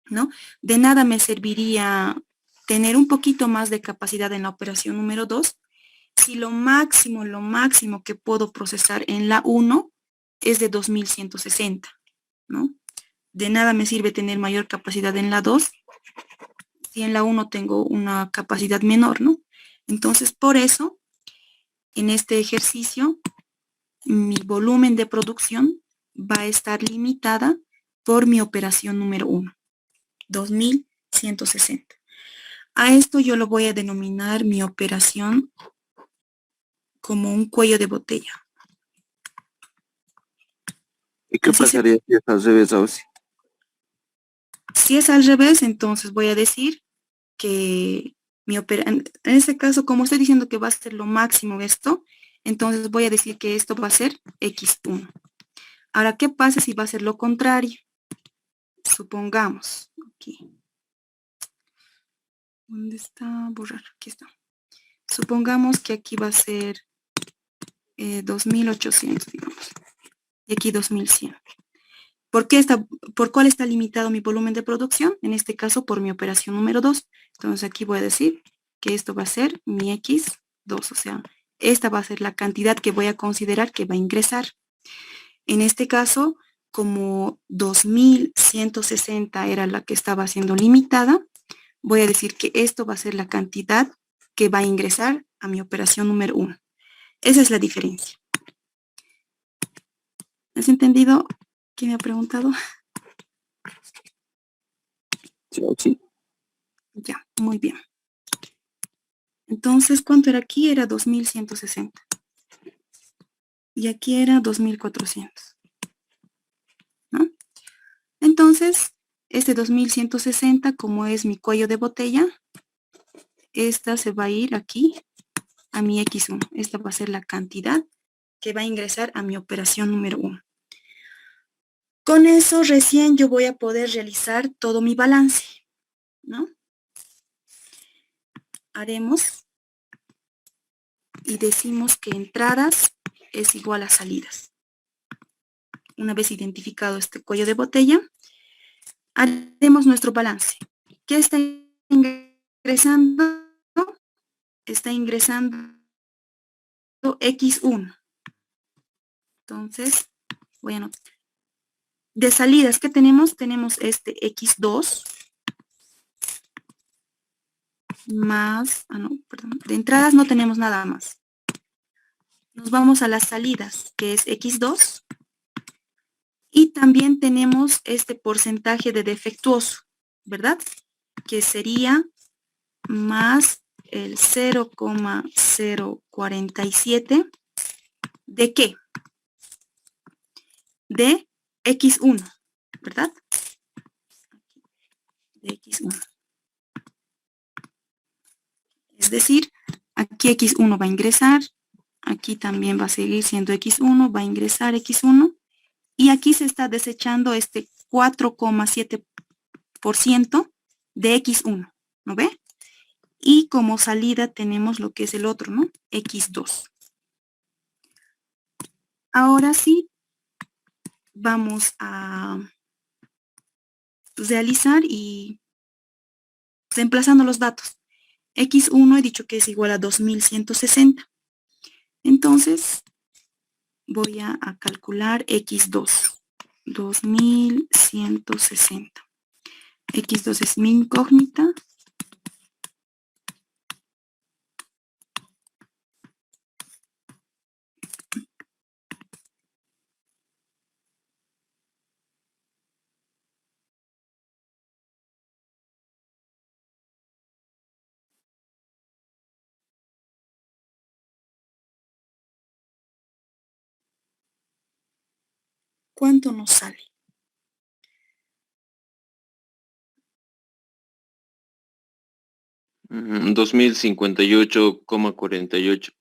¿no? De nada me serviría tener un poquito más de capacidad en la operación número 2 si lo máximo que puedo procesar en la 1 es de 2.160, ¿no? De nada me sirve tener mayor capacidad en la 2 si en la 1 tengo una capacidad menor, ¿no? Entonces, por eso, en este ejercicio, mi volumen de producción va a estar limitada por mi operación número 1, 2.160. A esto yo lo voy a denominar mi operación como un cuello de botella. ¿Y qué pasaría si es al revés, Ausi? Si es al revés, entonces voy a decir que en este caso, como estoy diciendo que va a ser lo máximo esto, entonces voy a decir que esto va a ser X1. Ahora, ¿qué pasa si va a ser lo contrario? Supongamos, aquí. ¿Dónde está? Borrar, aquí está. Supongamos que aquí va a ser 2.800, digamos. Y aquí 2.100. ¿Por cuál está limitado mi volumen de producción? En este caso, por mi operación número 2. Entonces aquí voy a decir que esto va a ser mi X2, o sea, esta va a ser la cantidad que voy a considerar que va a ingresar. En este caso, como 2160 era la que estaba siendo limitada, voy a decir que esto va a ser la cantidad que va a ingresar a mi operación número 1. Esa es la diferencia. ¿Has entendido? ¿Quién me ha preguntado? Sí. Ya, muy bien. Entonces, ¿cuánto era aquí? Era 2160. Y aquí era 2400. ¿No? Entonces, este 2160, como es mi cuello de botella, esta se va a ir aquí a mi X1. Esta va a ser la cantidad que va a ingresar a mi operación número 1. Con eso recién yo voy a poder realizar todo mi balance, ¿no? Haremos y decimos que entradas es igual a salidas. Una vez identificado este cuello de botella, haremos nuestro balance. ¿Qué está ingresando? Está ingresando X1. Entonces, voy a anotar. De salidas, ¿qué tenemos? Tenemos este X2 más, perdón, de entradas no tenemos nada más. Nos vamos a las salidas, que es X2. Y también tenemos este porcentaje de defectuoso, ¿verdad? Que sería más el 0,047. ¿De qué? De X1, ¿verdad? De X1. Es decir, aquí X1 va a ingresar, aquí también va a seguir siendo X1, va a ingresar X1, y aquí se está desechando este 4,7% de X1, ¿no ve? Y como salida tenemos lo que es el otro, ¿no? X2. Ahora sí, vamos a realizar y reemplazando los datos. X1 he dicho que es igual a 2160. Entonces, voy a calcular X2. 2160. X2 es mi incógnita. ¿Cuánto nos sale? Mm, 2058,48.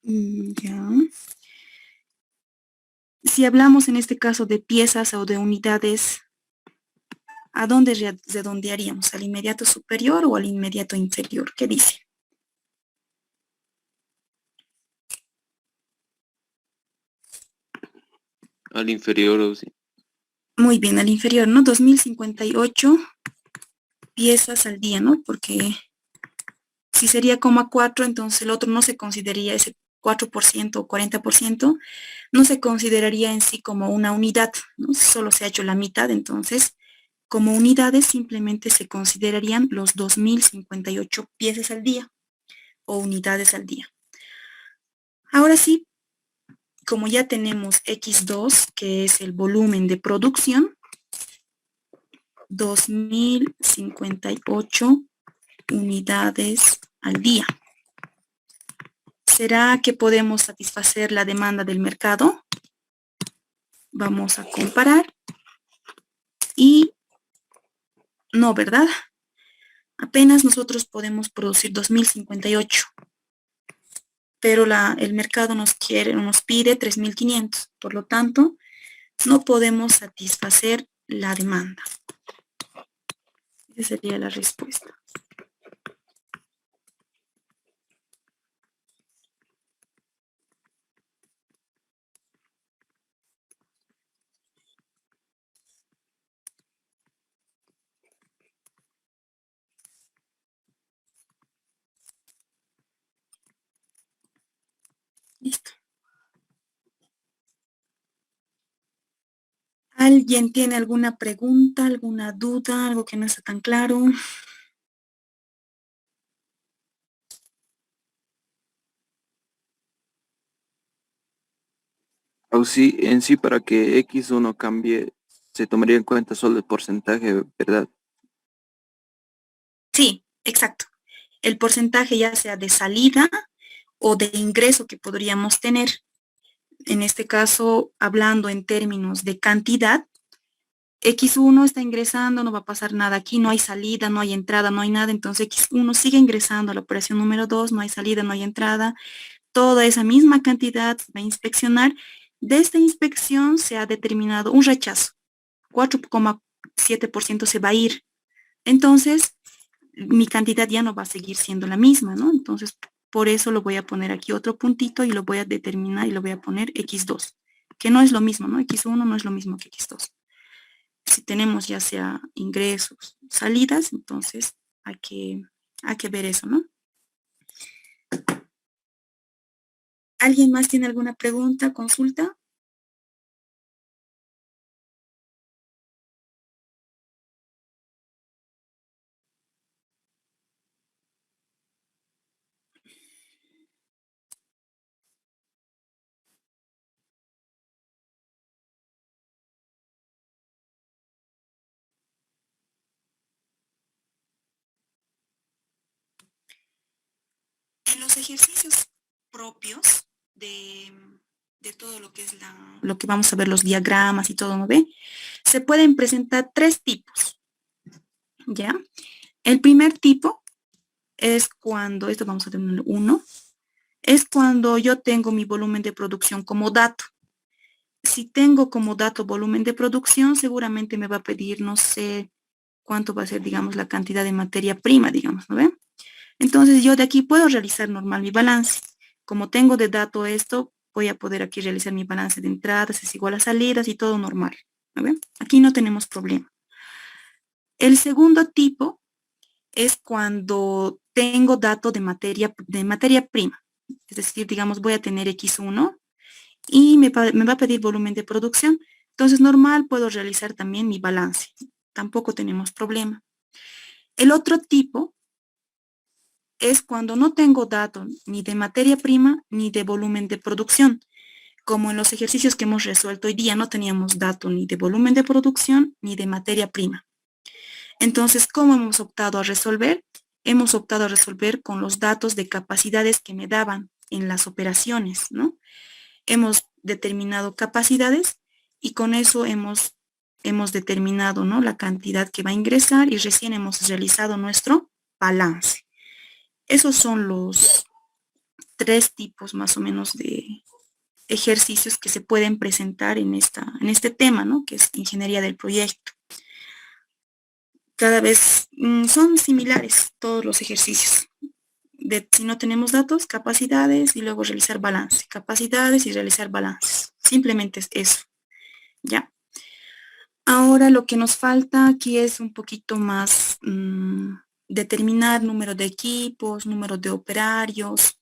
Ya. Si hablamos en este caso de piezas o de unidades, ¿a dónde redondearíamos? ¿Al inmediato superior o al inmediato inferior? ¿Qué dice? Al inferior, o sí. Muy bien, al inferior, ¿no? 2058 piezas al día, ¿no? Porque si sería 4, entonces el otro no se consideraría ese 4% o 40%, no se consideraría en sí como una unidad, ¿no? Solo se ha hecho la mitad, entonces como unidades simplemente se considerarían los 2058 piezas al día o unidades al día. Ahora sí, como ya tenemos X2, que es el volumen de producción, 2058 unidades al día. ¿Será que podemos satisfacer la demanda del mercado? Vamos a comparar. Y no, ¿verdad? Apenas nosotros podemos producir 2058. Pero el mercado nos pide 3500. Por lo tanto, no podemos satisfacer la demanda. Esa sería la respuesta. ¿Alguien tiene alguna pregunta, alguna duda, algo que no está tan claro? O sí, en sí, para que X1 cambie, se tomaría en cuenta solo el porcentaje, ¿verdad? Sí, exacto. El porcentaje ya sea de salida o de ingreso que podríamos tener. En este caso, hablando en términos de cantidad, X1 está ingresando, no va a pasar nada aquí, no hay salida, no hay entrada, no hay nada, entonces X1 sigue ingresando a la operación número 2, no hay salida, no hay entrada, toda esa misma cantidad se va a inspeccionar. De esta inspección se ha determinado un rechazo, 4,7% se va a ir. Entonces, mi cantidad ya no va a seguir siendo la misma, ¿no? Entonces, por eso lo voy a poner aquí otro puntito y lo voy a determinar y lo voy a poner X2, que no es lo mismo, ¿no? X1 no es lo mismo que X2. Si tenemos ya sea ingresos, salidas, entonces hay que ver eso, ¿no? ¿Alguien más tiene alguna pregunta, consulta? En los ejercicios propios de todo lo que es lo que vamos a ver, los diagramas y todo, ¿no ve? Se pueden presentar tres tipos, ¿ya? El primer tipo es cuando, esto vamos a tener uno, es cuando yo tengo mi volumen de producción como dato. Si tengo como dato volumen de producción, seguramente me va a pedir, no sé cuánto va a ser, digamos, la cantidad de materia prima, digamos, ¿no ven? Entonces yo de aquí puedo realizar normal mi balance. Como tengo de dato esto, voy a poder aquí realizar mi balance de entradas, es igual a salidas y todo normal, ¿no ven? Aquí no tenemos problema. El segundo tipo es cuando tengo dato de materia prima. Es decir, digamos, voy a tener X1 y me va a pedir volumen de producción. Entonces, normal, puedo realizar también mi balance. Tampoco tenemos problema. El otro tipo es cuando no tengo dato ni de materia prima ni de volumen de producción. Como en los ejercicios que hemos resuelto hoy día, no teníamos dato ni de volumen de producción ni de materia prima. Entonces, ¿cómo hemos optado a resolver? Hemos optado a resolver con los datos de capacidades que me daban en las operaciones, ¿no? Hemos determinado capacidades y con eso hemos determinado, ¿no?, la cantidad que va a ingresar y recién hemos realizado nuestro balance. Esos son los tres tipos más o menos de ejercicios que se pueden presentar en este tema, ¿no?, que es ingeniería del proyecto. Cada vez son similares todos los ejercicios. Si no tenemos datos, capacidades y luego realizar balance. Capacidades y realizar balances. Simplemente es eso, ¿ya? Ahora lo que nos falta aquí es un poquito más determinar número de equipos, número de operarios,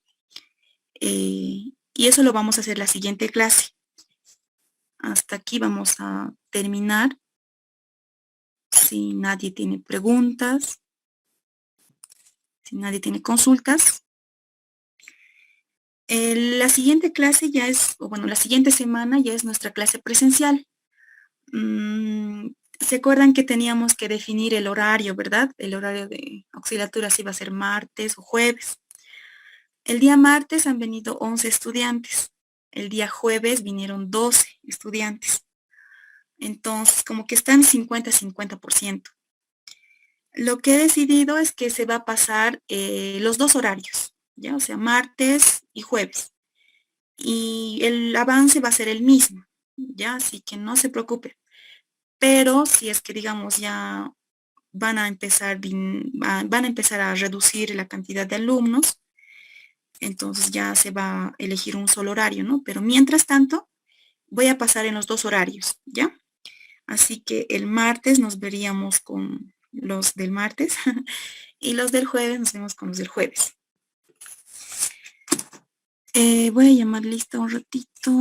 y eso lo vamos a hacer la siguiente clase. Hasta aquí vamos a terminar. Si nadie tiene preguntas, si nadie tiene consultas. La siguiente clase ya es, o bueno, la siguiente semana ya es nuestra clase presencial. ¿Se acuerdan que teníamos que definir el horario, verdad? El horario de auxiliatura si va a ser martes o jueves. El día martes han venido 11 estudiantes. El día jueves vinieron 12 estudiantes. Entonces, como que están 50-50%. Lo que he decidido es que se va a pasar los dos horarios, ¿ya? O sea, martes y jueves. Y el avance va a ser el mismo, ¿ya? Así que no se preocupe. Pero si es que, digamos, ya van a empezar a reducir la cantidad de alumnos, entonces ya se va a elegir un solo horario, ¿no? Pero mientras tanto, voy a pasar en los dos horarios, ¿ya? Así que el martes nos veríamos con los del martes y los del jueves nos vemos con los del jueves. Voy a llamar lista un ratito.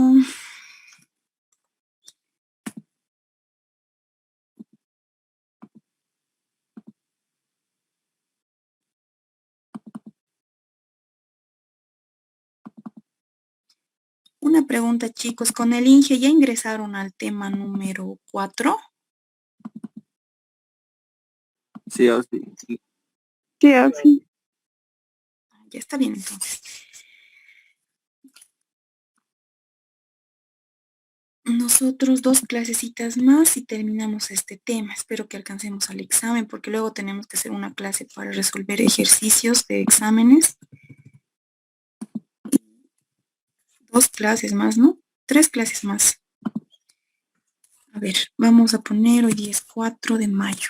Una pregunta, chicos. ¿Con el INGE ya ingresaron al tema número 4? Sí, Auxi. Sí, Auxi. Ya está bien, entonces. Nosotros 2 clasecitas más y terminamos este tema. Espero que alcancemos al examen porque luego tenemos que hacer una clase para resolver ejercicios de exámenes. 2 clases más, ¿no? 3 clases más. A ver, vamos a poner hoy día es 4 de mayo.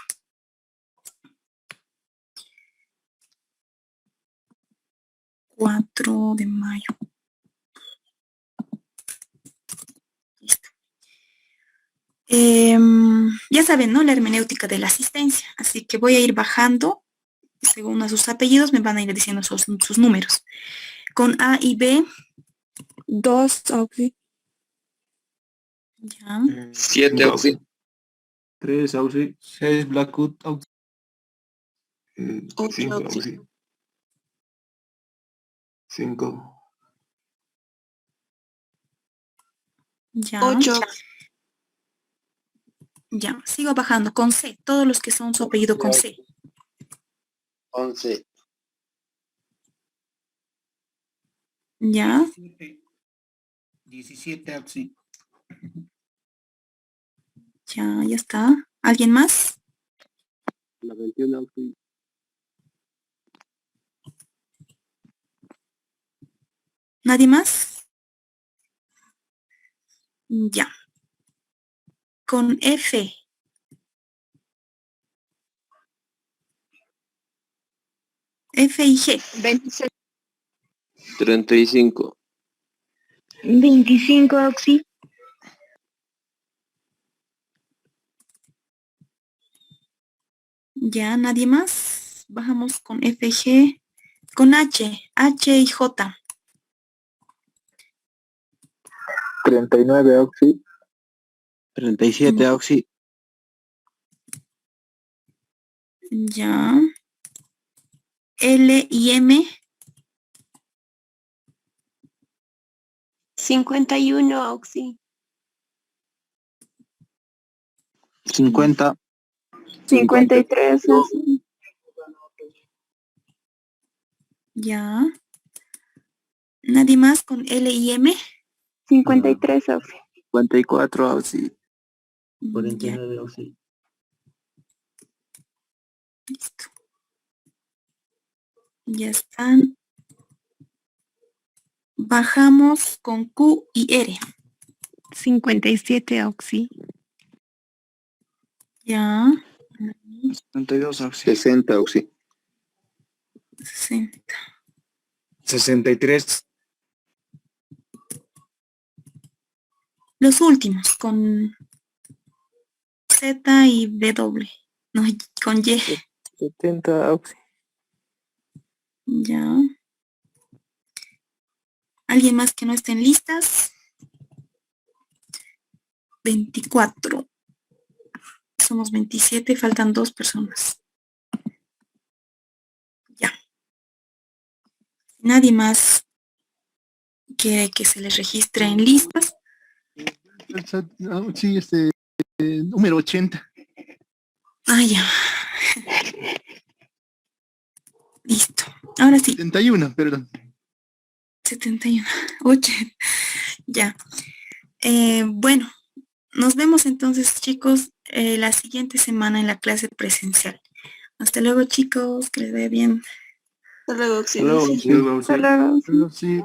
4 de mayo. Listo. Ya saben, ¿no? La hermenéutica de la asistencia. Así que voy a ir bajando. Según a sus apellidos, me van a ir diciendo sus números. Con A y B. 2, Auxi. Ya. 7 Auxi. 3 Auxi. 6 Blackwood Auxi. 5 Auxi. 5. Ya. 8. Ya. Sigo bajando. Con C. Todos los que son su apellido con C. 11. Ya. 17 Auxi. Ya está. ¿Alguien más? La 21 Auxi. ¿Nadie más? Ya. Con F. F y G. 26. 35. 25, Auxi. Ya, ¿nadie más? Bajamos con F, G. Con H. H y J. 39 Auxi. 37 Auxi. Ya. L y M. 51, Auxi. 50. 53, Auxi. Ya. ¿Nadie más con L y M? 53, Auxi. 54 Auxi. Ya, 49 Auxi. listo. Ya están. Bajamos con Q y R. 57, Auxi. Ya. 32 Auxi. 60 Auxi. 60. 63. Los últimos con Z y W. No, con Y. 70 Auxi. Ya. ¿Alguien más que no esté en listas? 24. Somos 27, faltan 2 personas. Ya. Nadie más quiere que se les registre en listas. Sí, número 80. Ah, ya. Listo. Ahora sí. 71, perdón. 71. 8. Ya. Bueno, nos vemos entonces, chicos, la siguiente semana en la clase presencial. Hasta luego, chicos. Que les vaya bien. Hasta luego, Auxi. Hello, Hasta luego, Auxi. sí.